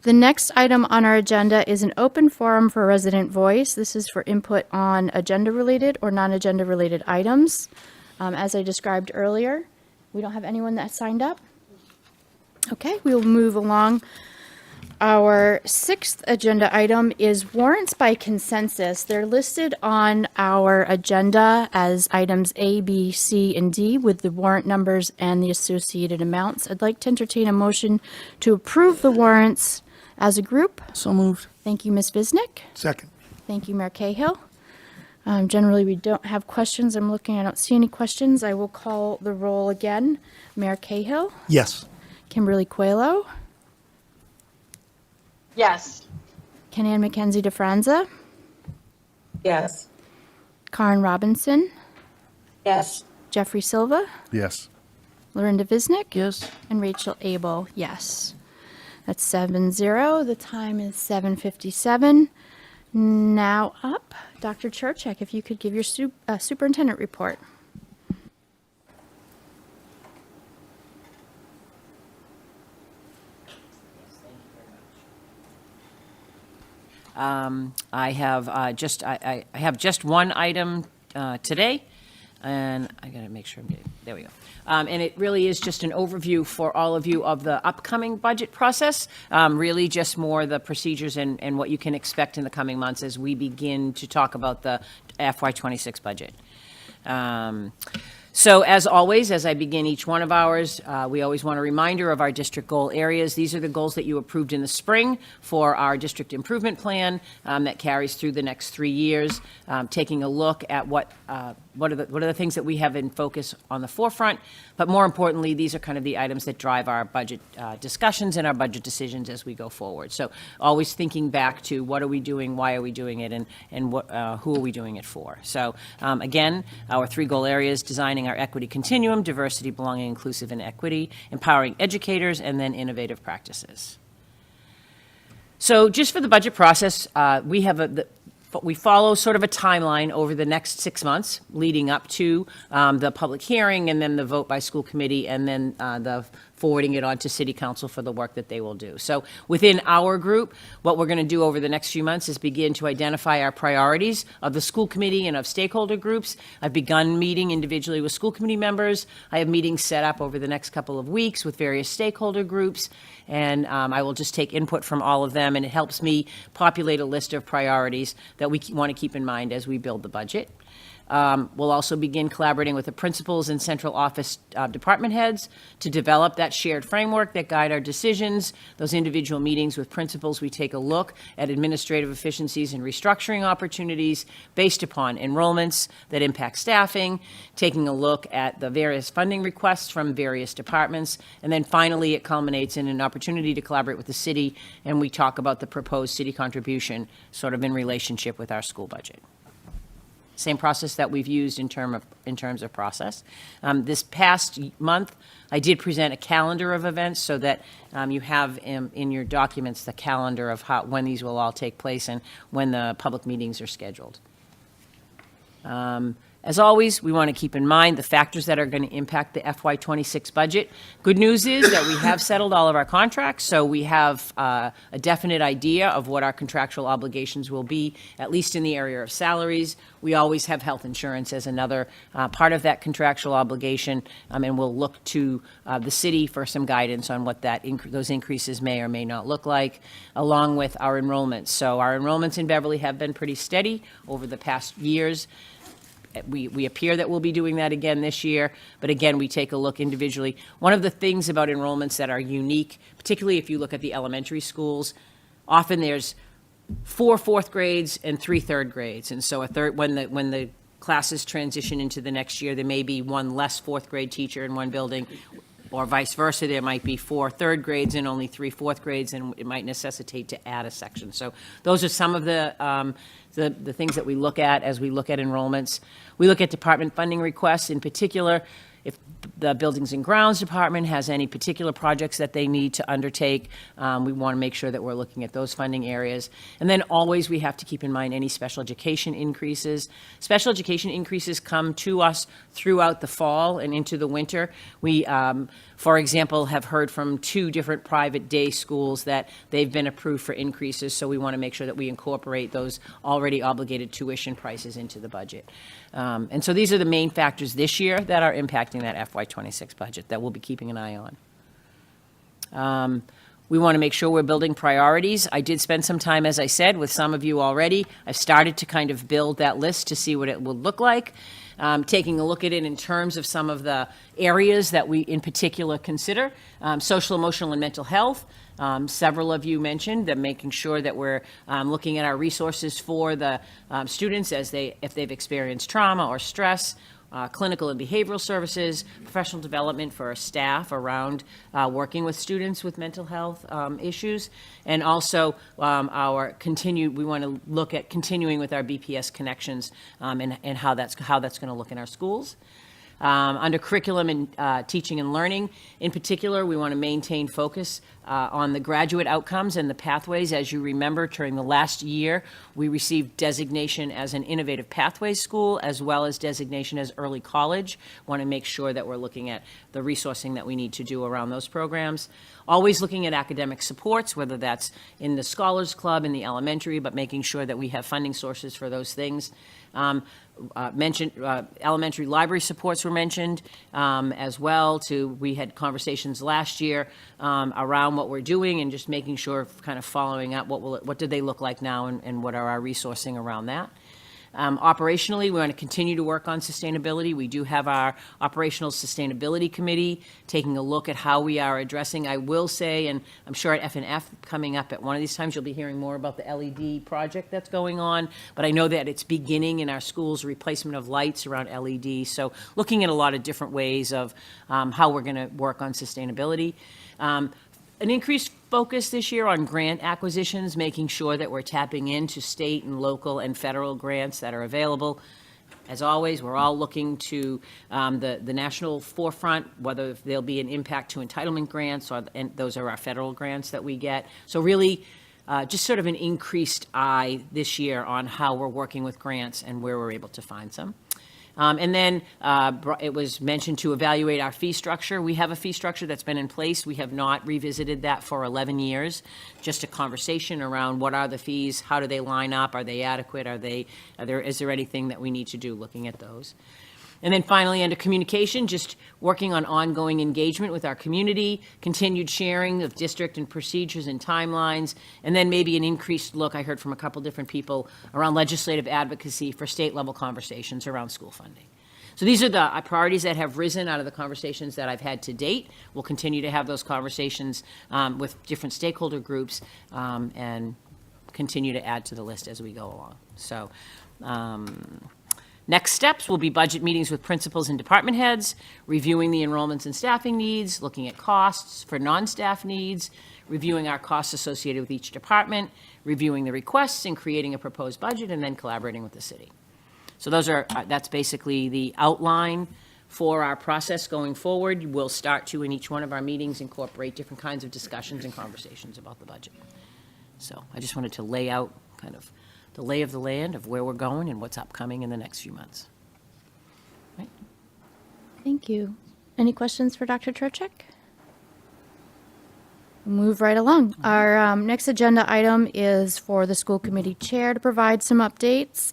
The next item on our agenda is an open forum for resident voice. This is for input on agenda-related or non-agenda-related items. As I described earlier, we don't have anyone that signed up. Okay, we'll move along. Our sixth agenda item is warrants by consensus. They're listed on our agenda as items A, B, C, and D with the warrant numbers and the associated amounts. I'd like to entertain a motion to approve the warrants as a group. So moved. Thank you, Ms. Visnick. Second. Thank you, Mayor Cahill. Generally, we don't have questions. I'm looking, I don't see any questions. I will call the roll again. Mayor Cahill, Yes. Kimberly Coelho, Yes. Ken-Ann McKenzie DeFranza, Yes. Karen Robinson, Yes. Jeffrey Silva, Yes. Lorinda Visnick, Yes. and Rachel Abel, yes. That's 7-0. The time is 7:57. Now up, Dr. Churchak, if you could give your superintendent report. I have just one item today, and I gotta make sure I'm getting, there we go. And it really is just an overview for all of you of the upcoming budget process, really just more the procedures and what you can expect in the coming months as we begin to talk about the FY26 budget. So as always, as I begin each one of ours, we always want a reminder of our district goal areas. These are the goals that you approved in the spring for our district improvement plan that carries through the next 3 years, taking a look at what are the things that we have in focus on the forefront. But more importantly, these are kind of the items that drive our budget discussions and our budget decisions as we go forward. So always thinking back to what are we doing, why are we doing it, and what, who are we doing it for. So again, our 3 goal areas: designing our equity continuum, diversity, belonging, inclusive, and equity, empowering educators, and then innovative practices. So just for the budget process, we have we follow sort of a timeline over the next 6 months leading up to the public hearing and then the vote by school committee and then the forwarding it on to city council for the work that they will do. So within our group, what we're going to do over the next few months is begin to identify our priorities of the school committee and of stakeholder groups. I've begun meeting individually with school committee members. I have meetings set up over the next couple of weeks with various stakeholder groups, and I will just take input from all of them, and it helps me populate a list of priorities that we want to keep in mind as we build the budget. We'll also begin collaborating with the principals and central office department heads to develop that shared framework that guide our decisions. Those individual meetings with principals, we take a look at administrative efficiencies and restructuring opportunities based upon enrollments that impact staffing, taking a look at the various funding requests from various departments, and then finally it culminates in an opportunity to collaborate with the city, and we talk about the proposed city contribution sort of in relationship with our school budget. Same process that we've used in terms of process. This past month, I did present a calendar of events so that you have in your documents the calendar of when these will all take place and when the public meetings are scheduled. As always, we want to keep in mind the factors that are going to impact the FY26 budget. Good news is that we have settled all of our contracts, so we have a definite idea of what our contractual obligations will be, at least in the area of salaries. We always have health insurance as another part of that contractual obligation, and we'll look to the city for some guidance on what those increases may or may not look like, along with our enrollments. So our enrollments in Beverly have been pretty steady over the past years. We appear that we'll be doing that again this year, but again, we take a look individually. One of the things about enrollments that are unique, particularly if you look at the elementary schools, often there's 4 fourth grades and 3 third grades, and so when the classes transition into the next year, there may be one less fourth grade teacher in one building, or vice versa. There might be 4 third grades and only 3 fourth grades, and it might necessitate to add a section. So those are some of the things that we look at as we look at enrollments. We look at department funding requests in particular. If the Buildings and Grounds Department has any particular projects that they need to undertake, we want to make sure that we're looking at those funding areas. And then always we have to keep in mind any special education increases. Special education increases come to us throughout the fall and into the winter. We, for example, have heard from 2 different private day schools that they've been approved for increases, so we want to make sure that we incorporate those already obligated tuition prices into the budget. And so these are the main factors this year that are impacting that FY26 budget that we'll be keeping an eye on. We want to make sure we're building priorities. I did spend some time, as I said, with some of you already. I've started to kind of build that list to see what it will look like. Taking a look at it in terms of some of the areas that we in particular consider. Social, emotional, and mental health. Several of you mentioned that making sure that we're looking at our resources for the students if they've experienced trauma or stress. Clinical and behavioral services, professional development for our staff around working with students with mental health issues, and also we want to look at continuing with our BPS connections and how that's going to look in our schools. Under curriculum and teaching and learning, in particular, we want to maintain focus on the graduate outcomes and the pathways. As you remember, during the last year, we received designation as an innovative pathways school, as well as designation as early college. Want to make sure that we're looking at the resourcing that we need to do around those programs. Always looking at academic supports, whether that's in the Scholars Club in the elementary, but making sure that we have funding sources for those things. Elementary library supports were mentioned as well. We had conversations last year around what we're doing and just making sure, kind of following up, what do they look like now and what are our resourcing around that. Operationally, we want to continue to work on sustainability. We do have our Operational Sustainability Committee taking a look at how we are addressing. I will say, and I'm sure at F&F coming up at one of these times, you'll be hearing more about the LED project that's going on, but I know that it's beginning in our schools, replacement of lights around LED. So looking at a lot of different ways of how we're going to work on sustainability. An increased focus this year on grant acquisitions, making sure that we're tapping into state and local and federal grants that are available. As always, we're all looking to the national forefront, whether there'll be an impact to entitlement grants, and those are our federal grants that we get. So really just sort of an increased eye this year on how we're working with grants and where we're able to find some. And then it was mentioned to evaluate our fee structure. We have a fee structure that's been in place. We have not revisited that for 11 years. Just a conversation around what are the fees, how do they line up, are they adequate, is there anything that we need to do looking at those? And then finally, under communication, just working on ongoing engagement with our community, continued sharing of district and procedures and timelines, and then maybe an increased look, I heard from a couple different people, around legislative advocacy for state-level conversations around school funding. So these are the priorities that have risen out of the conversations that I've had to date. We'll continue to have those conversations with different stakeholder groups and continue to add to the list as we go along. So. Next steps will be budget meetings with principals and department heads, reviewing the enrollments and staffing needs, looking at costs for non-staff needs, reviewing our costs associated with each department, reviewing the requests and creating a proposed budget, and then collaborating with the city. So that's basically the outline for our process going forward. We'll start to, in each one of our meetings, incorporate different kinds of discussions and conversations about the budget. So I just wanted to lay out kind of the lay of the land of where we're going and what's upcoming in the next few months. Right? Thank you. Any questions for Dr. Trocheck? Move right along. Our next agenda item is for the school committee chair to provide some updates.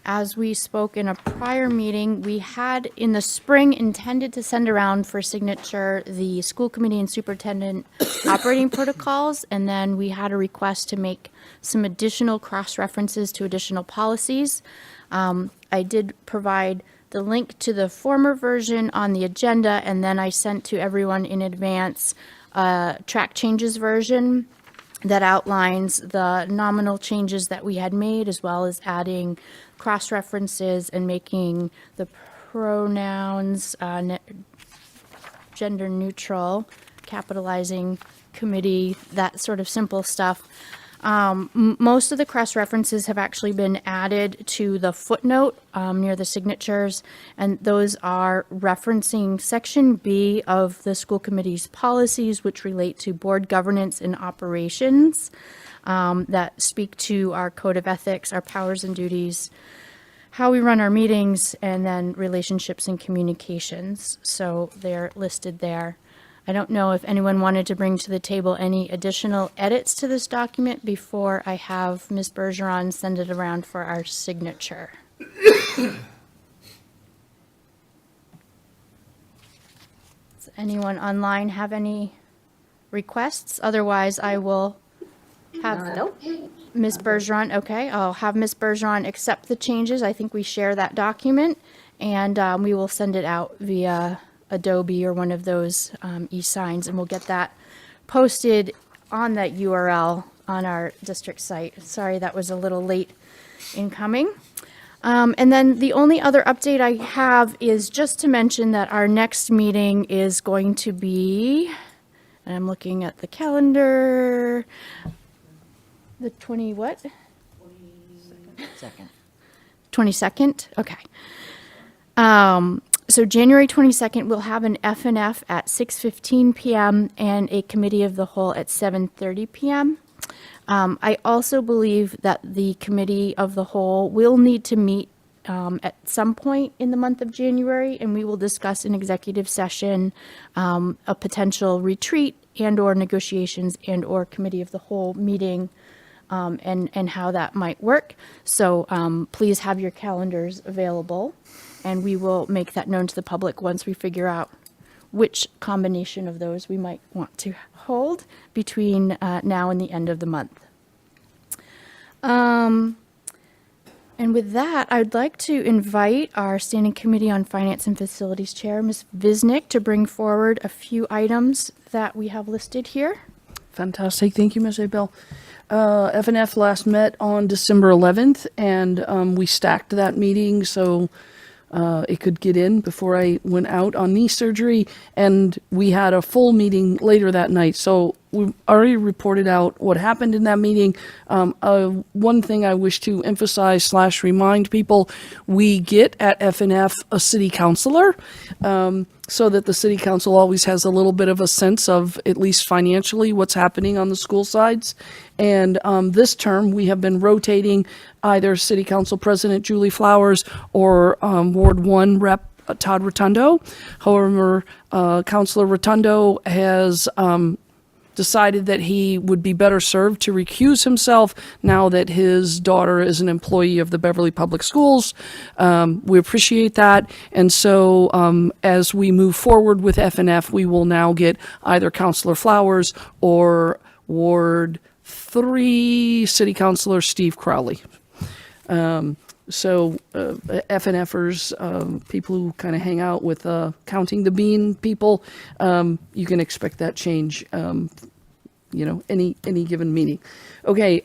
As we spoke in a prior meeting, we had in the spring intended to send around for signature the school committee and superintendent operating protocols, and then we had a request to make some additional cross-references to additional policies. I did provide the link to the former version on the agenda, and then I sent to everyone in advance a track changes version that outlines the nominal changes that we had made, as well as adding cross-references and making the pronouns gender neutral, capitalizing committee, that sort of simple stuff. Most of the cross-references have actually been added to the footnote near the signatures, and those are referencing Section B of the school committee's policies, which relate to board governance and operations, that speak to our code of ethics, our powers and duties, how we run our meetings, and then relationships and communications. So they're listed there. I don't know if anyone wanted to bring to the table any additional edits to this document before I have Ms. Bergeron send it around for our signature. Does anyone online have any requests? Otherwise, I will have Nope. Ms. Bergeron. Okay, I'll have Ms. Bergeron accept the changes. I think we share that document, and we will send it out via Adobe or one of those e-signs, and we'll get that posted on that URL on our district site. Sorry, that was a little late in coming. And then the only other update I have is just to mention that our next meeting is going to be, and I'm looking at the calendar, the 22nd? Okay. So January 22nd, we'll have an F&F at 6:15 p.m. and a committee of the whole at 7:30 p.m. I also believe that the committee of the whole will need to meet at some point in the month of January, and we will discuss in executive session a potential retreat and or negotiations and or committee of the whole meeting and how that might work. So please have your calendars available, and we will make that known to the public once we figure out which combination of those we might want to hold between now and the end of the month. And with that, I'd like to invite our Standing Committee on Finance and Facilities Chair, Ms. Visnick, to bring forward a few items that we have listed here. Fantastic. Thank you, Ms. Abel. F&F last met on December 11th, and we stacked that meeting so it could get in before I went out on knee surgery, and we had a full meeting later that night. So we already reported out what happened in that meeting. One thing I wish to emphasize / remind people, we get at FNF a city councilor, so that the city council always has a little bit of a sense of, at least financially, what's happening on the school sides. And this term, we have been rotating either City Council President Julie Flowers or Ward 1 Rep. Todd Rotundo. However, Councilor Rotundo has decided that he would be better served to recuse himself now that his daughter is an employee of the Beverly Public Schools. We appreciate that. And so as we move forward with FNF, we will now get either Councilor Flowers or Ward 3 City Councilor Steve Crowley. So FNFers, people who kind of hang out with counting the bean people, you can expect that change, any given meeting. Okay,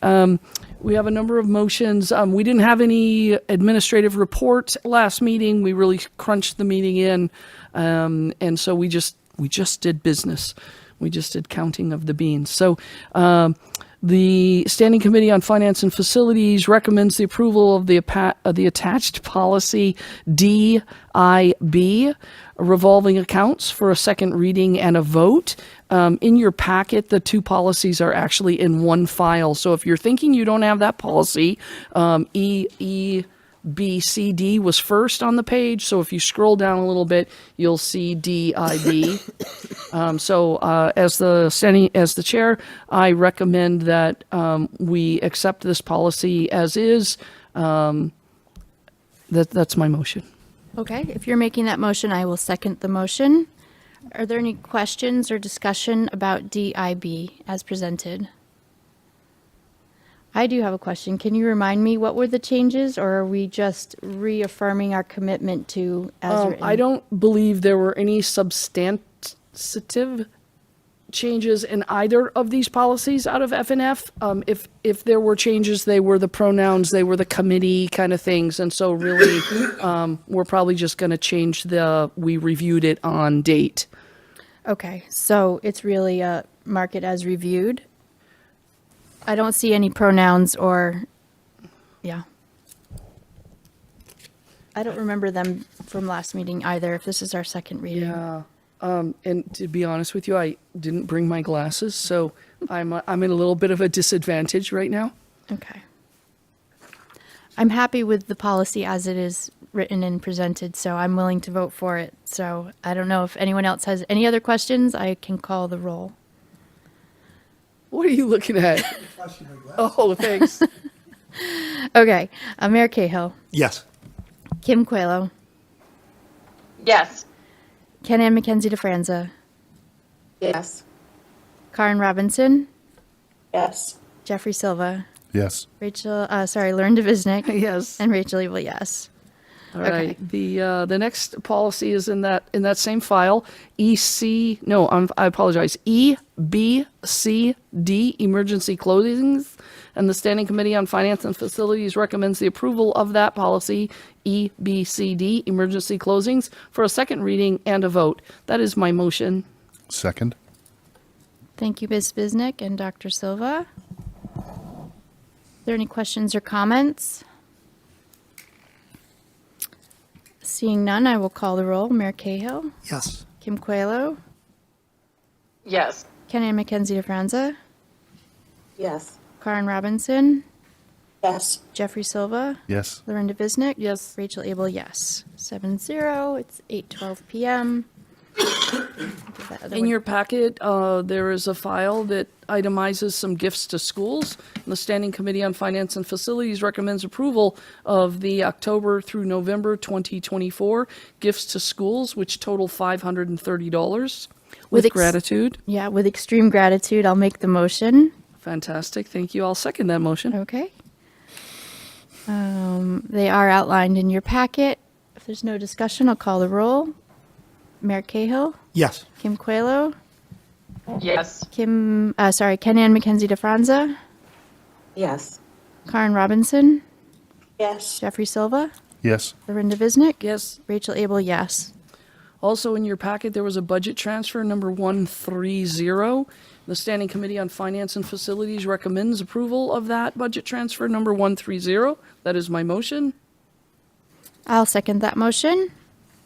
we have a number of motions. We didn't have any administrative report last meeting. We really crunched the meeting in, and so we just did business. We just did counting of the beans. So the Standing Committee on Finance and Facilities recommends the approval of the attached policy DIB, revolving accounts, for a second reading and a vote. In your packet, the two policies are actually in one file. So if you're thinking you don't have that policy, EBCD was first on the page. So if you scroll down a little bit, you'll see DIB. As the chair, I recommend that we accept this policy as is. That's my motion. Okay, if you're making that motion, I will second the motion. Are there any questions or discussion about DIB as presented? I do have a question. Can you remind me, what were the changes, or are we just reaffirming our commitment to as written? I don't believe there were any substantive changes in either of these policies out of FNF. If there were changes, they were the pronouns, they were the committee kind of things. And so really, we're probably just going to change we reviewed it on date. Okay, so it's really mark it as reviewed. I don't see any pronouns or, yeah. I don't remember them from last meeting either, if this is our second reading. Yeah. And to be honest with you, I didn't bring my glasses, so I'm in a little bit of a disadvantage right now. Okay. I'm happy with the policy as it is written and presented, so I'm willing to vote for it. So I don't know if anyone else has any other questions. I can call the roll. What are you looking at? Oh, thanks. Okay. Mayor Cahill. Yes. Kim Coelho. Yes. Ken Ann McKenzie DeFranza. Yes. Karen Robinson. Yes. Jeffrey Silva. Yes. Lauren DeViznik. Yes. And Rachel Ebel, yes. All right. The next policy is in that same file. I apologize. EBCD, emergency closings, and the Standing Committee on Finance and Facilities recommends the approval of that policy, EBCD, emergency closings, for a second reading and a vote. That is my motion. Second. Thank you, Ms. Biznick and Dr. Silva. Are there any questions or comments? Seeing none, I will call the roll. Mayor Cahill. Yes. Kim Coelho. Yes. Ken Ann McKenzie DeFranza. Yes. Karen Robinson. Yes. Jeffrey Silva. Yes. Lauren DeViznik. Yes. Rachel Abel, yes. 7-0. It's 8:12 p.m. In your packet, there is a file that itemizes some gifts to schools. The Standing Committee on Finance and Facilities recommends approval of the October through November 2024 gifts to schools, which total $530. With gratitude. Yeah, with extreme gratitude, I'll make the motion. Fantastic. Thank you. I'll second that motion. Okay. They are outlined in your packet. If there's no discussion, I'll call the roll. Mayor Cahill. Yes. Kim Coelho. Yes. Ken Ann McKenzie DeFranza. Yes. Karen Robinson. Yes. Jeffrey Silva. Yes. Lauren DeViznik. Yes. Rachel Abel, yes. Also in your packet, there was a budget transfer number 130. The Standing Committee on Finance and Facilities recommends approval of that budget transfer number 130. That is my motion. I'll second that motion.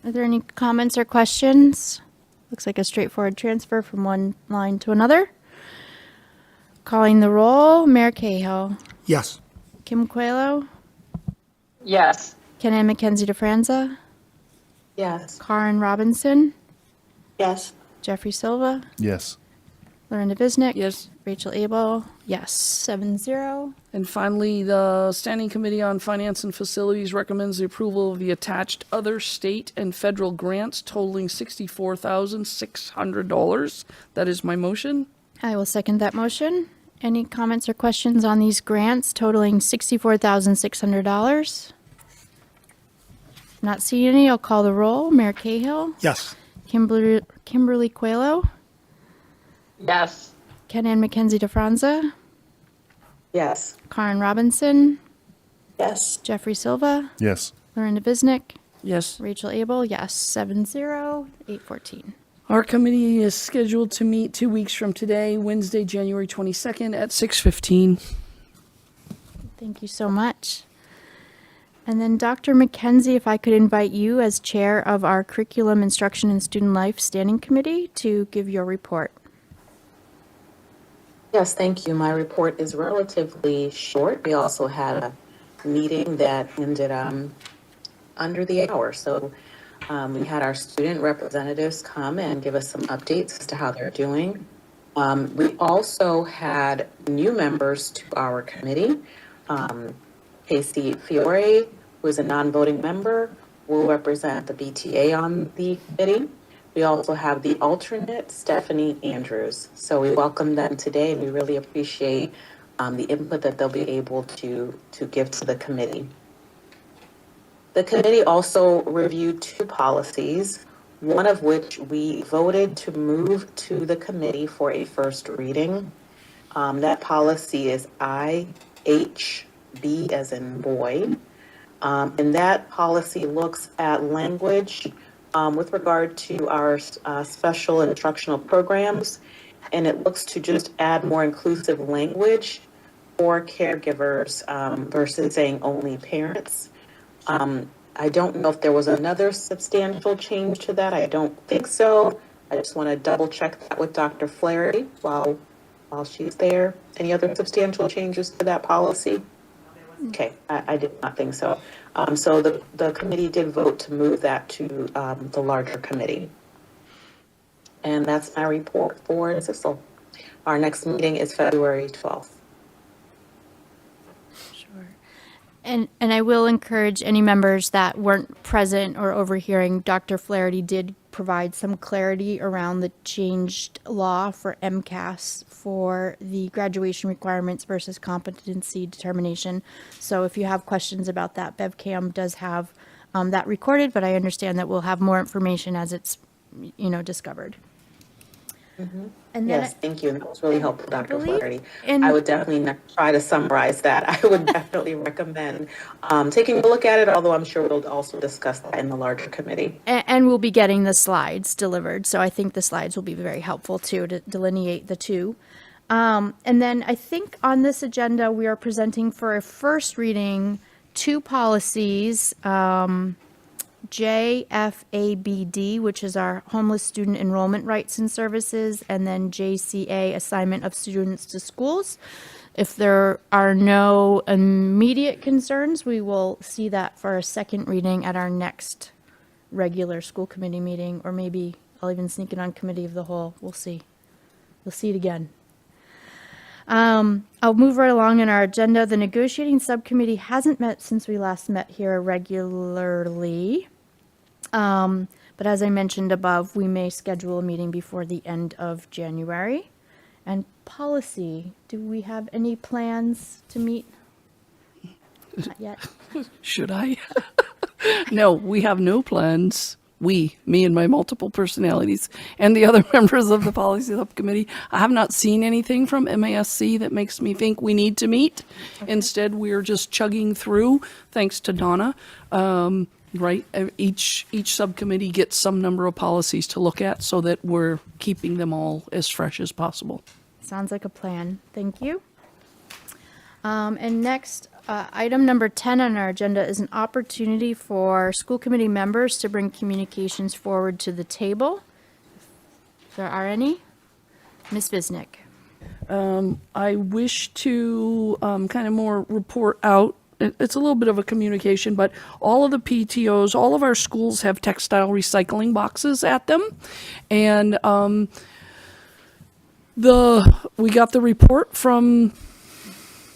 Are there any comments or questions? Looks like a straightforward transfer from one line to another. Calling the roll, Mayor Cahill. Yes. Kim Coelho. Yes. Ken Mackenzie DeFranza. Yes. Karen Robinson. Yes. Jeffrey Silva. Yes. Lorenda Visnick. Yes. Rachel Abel. Yes. 7-0. And finally, the Standing Committee on Finance and Facilities recommends the approval of the attached other state and federal grants totaling $64,600. That is my motion. I will second that motion. Any comments or questions on these grants totaling $64,600? Not seeing any, I'll call the roll. Mayor Cahill. Yes. Kimberly Coelho. Yes. Ken Mackenzie DeFranza. Yes. Karen Robinson. Yes. Jeffrey Silva. Yes. Lorenda Visnick. Yes. Rachel Abel. Yes. 7-0. 8-14. Our committee is scheduled to meet 2 weeks from today, Wednesday, January 22nd at 6:15. Thank you so much. And then Dr. Mackenzie, if I could invite you as chair of our Curriculum, Instruction, and Student Life Standing Committee to give your report. Yes, thank you. My report is relatively short. We also had a meeting that ended under the hour. So we had our student representatives come and give us some updates as to how they're doing. We also had new members to our committee. Casey Fiore, who is a non-voting member, will represent the BTA on the committee. We also have the alternate, Stephanie Andrews. So we welcome them today. We really appreciate the input that they'll be able to give to the committee. The committee also reviewed 2 policies, one of which we voted to move to the committee for a first reading. That policy is IHB as in boy. And that policy looks at language with regard to our special instructional programs, and it looks to just add more inclusive language for caregivers versus saying only parents. I don't know if there was another substantial change to that. I don't think so. I just want to double check that with Dr. Flaherty while she's there. Any other substantial changes to that policy? Okay, I did not think so. So the committee did vote to move that to the larger committee. And that's my report for CISL. Our next meeting is February 12th. And I will encourage any members that weren't present or overhearing, Dr. Flaherty did provide some clarity around the changed law for MCAS for the graduation requirements versus competency determination. So if you have questions about that, BevCam does have that recorded, but I understand that we'll have more information as it's, discovered. Mm-hmm. And then yes, thank you. That was really helpful, Dr. Flaherty. and- I would definitely not try to summarize that. I would definitely recommend taking a look at it, although I'm sure we'll also discuss that in the larger committee. And we'll be getting the slides delivered, so I think the slides will be very helpful too to delineate the two. And then I think on this agenda we are presenting for a first reading 2 policies, JFABD, which is our homeless student enrollment rights and services, and then JCA, assignment of students to schools. If there are no immediate concerns, we will see that for a second reading at our next regular school committee meeting, or maybe I'll even sneak it on committee of the whole. We'll see. We'll see it again. I'll move right along in our agenda. The negotiating subcommittee hasn't met since we last met here regularly. But as I mentioned above, we may schedule a meeting before the end of January. And policy, do we have any plans to meet? Not yet. Should I? No, we have no plans. Me and my multiple personalities, and the other members of the policy subcommittee. I have not seen anything from MASC that makes me think we need to meet. Okay. Instead, we're just chugging through, thanks to Donna. right? Each subcommittee gets some number of policies to look at so that we're keeping them all as fresh as possible. Sounds like a plan. Thank you. And next, item number 10 on our agenda is an opportunity for school committee members to bring communications forward to the table. If there are any. Ms. Visnick. I wish to kind of more report out. It's a little bit of a communication, but all of the PTOs, all of our schools have textile recycling boxes at them. And we got the report from,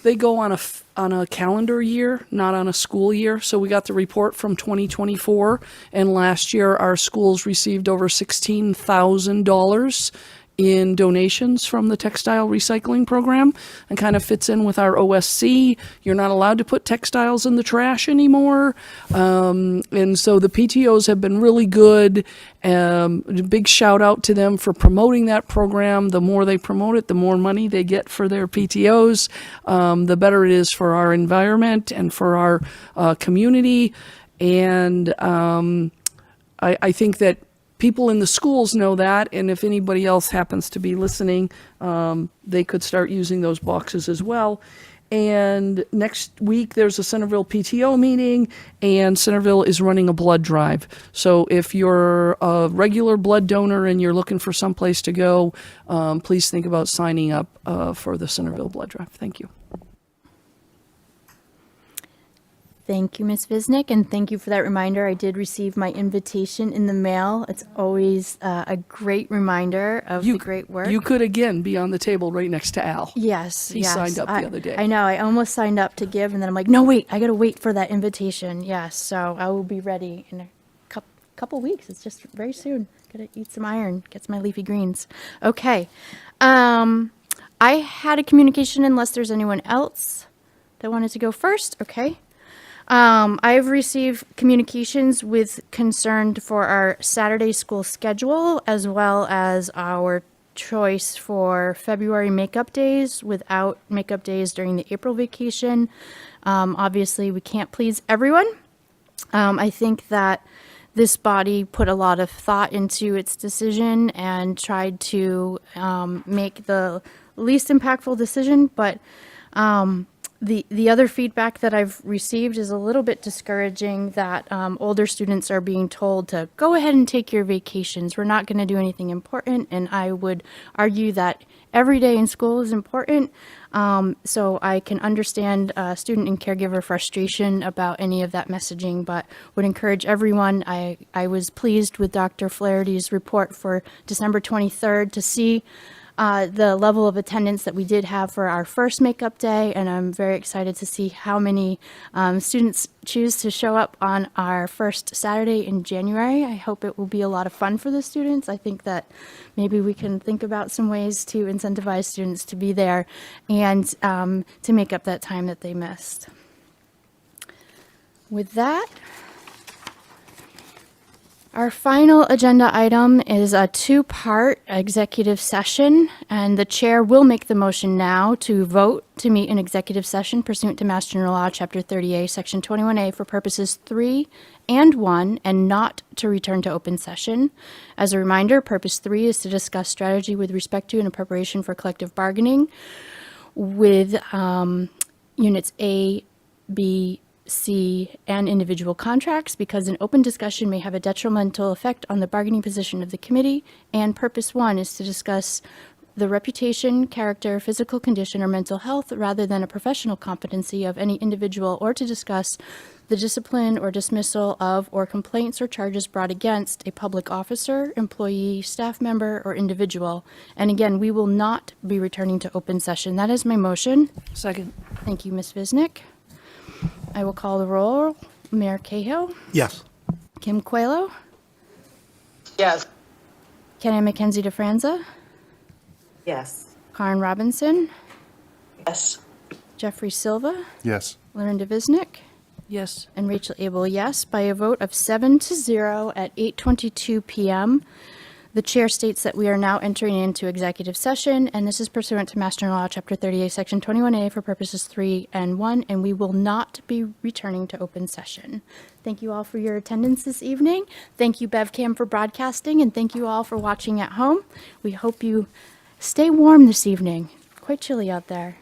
they go on a calendar year, not on a school year. So we got the report from 2024, and last year our schools received over $16,000 in donations from the textile recycling program, and kind of fits in with our OSC. You're not allowed to put textiles in the trash anymore. And so the PTOs have been really good. Big shout out to them for promoting that program. The more they promote it, the more money they get for their PTOs. The better it is for our environment and for our community. And I think that people in the schools know that, and if anybody else happens to be listening, they could start using those boxes as well. And next week, there's a Centerville PTO meeting, and Centerville is running a blood drive. So if you're a regular blood donor and you're looking for someplace to go, please think about signing up for the Centerville blood drive. Thank you. Thank you, Ms. Visnick, and thank you for that reminder. I did receive my invitation in the mail. It's always a great reminder of the great work. You could, again, be on the table right next to Al. Yes, He yes. signed up the other day. I know. I almost signed up to give, and then I'm like, no, wait, I got to wait for that invitation. Yes, so I will be ready in a couple weeks. It's just very soon. Got to eat some iron, get some my leafy greens. Okay. I had a communication, unless there's anyone else that wanted to go first. Okay. I've received communications with concern for our Saturday school schedule, as well as our choice for February makeup days without makeup days during the April vacation. Obviously, we can't please everyone. I think that this body put a lot of thought into its decision and tried to make the least impactful decision, but the other feedback that I've received is a little bit discouraging, that older students are being told to go ahead and take your vacations. We're not going to do anything important, and I would argue that every day in school is important. So I can understand student and caregiver frustration about any of that messaging, but would encourage everyone. I was pleased with Dr. Flaherty's report for December 23rd to see the level of attendance that we did have for our first makeup day, and I'm very excited to see how many students choose to show up on our first Saturday in January. I hope it will be a lot of fun for the students. I think that maybe we can think about some ways to incentivize students to be there and to make up that time that they missed. With that, our final agenda item is a two-part executive session, and the chair will make the motion now to vote to meet in executive session pursuant to Mass General Law, Chapter 30A, Section 21A, for purposes 3 and 1, and not to return to open session. As a reminder, purpose 3 is to discuss strategy with respect to and in preparation for collective bargaining with units A, B, C, and individual contracts, because an open discussion may have a detrimental effect on the bargaining position of the committee. And purpose 1 is to discuss the reputation, character, physical condition, or mental health rather than a professional competency of any individual, or to discuss the discipline or dismissal of or complaints or charges brought against a public officer, employee, staff member, or individual. And again, we will not be returning to open session. That is my motion. Second. Thank you, Ms. Visnick. I will call the roll. Mayor Cahill? Yes. Kim Coelho? Yes. Kenny Mackenzie DeFranza? Yes. Karen Robinson? Yes. Jeffrey Silva? Yes. Lauren DeVisnick? Yes. And Rachel Abel, yes, by a vote of 7-0 at 8:22 p.m. The chair states that we are now entering into executive session, and this is pursuant to Mass General Law, Chapter 38, Section 21A, for purposes 3 and 1, and we will not be returning to open session. Thank you all for your attendance this evening. Thank you, BevCam, for broadcasting, and thank you all for watching at home. We hope you stay warm this evening. Quite chilly out there.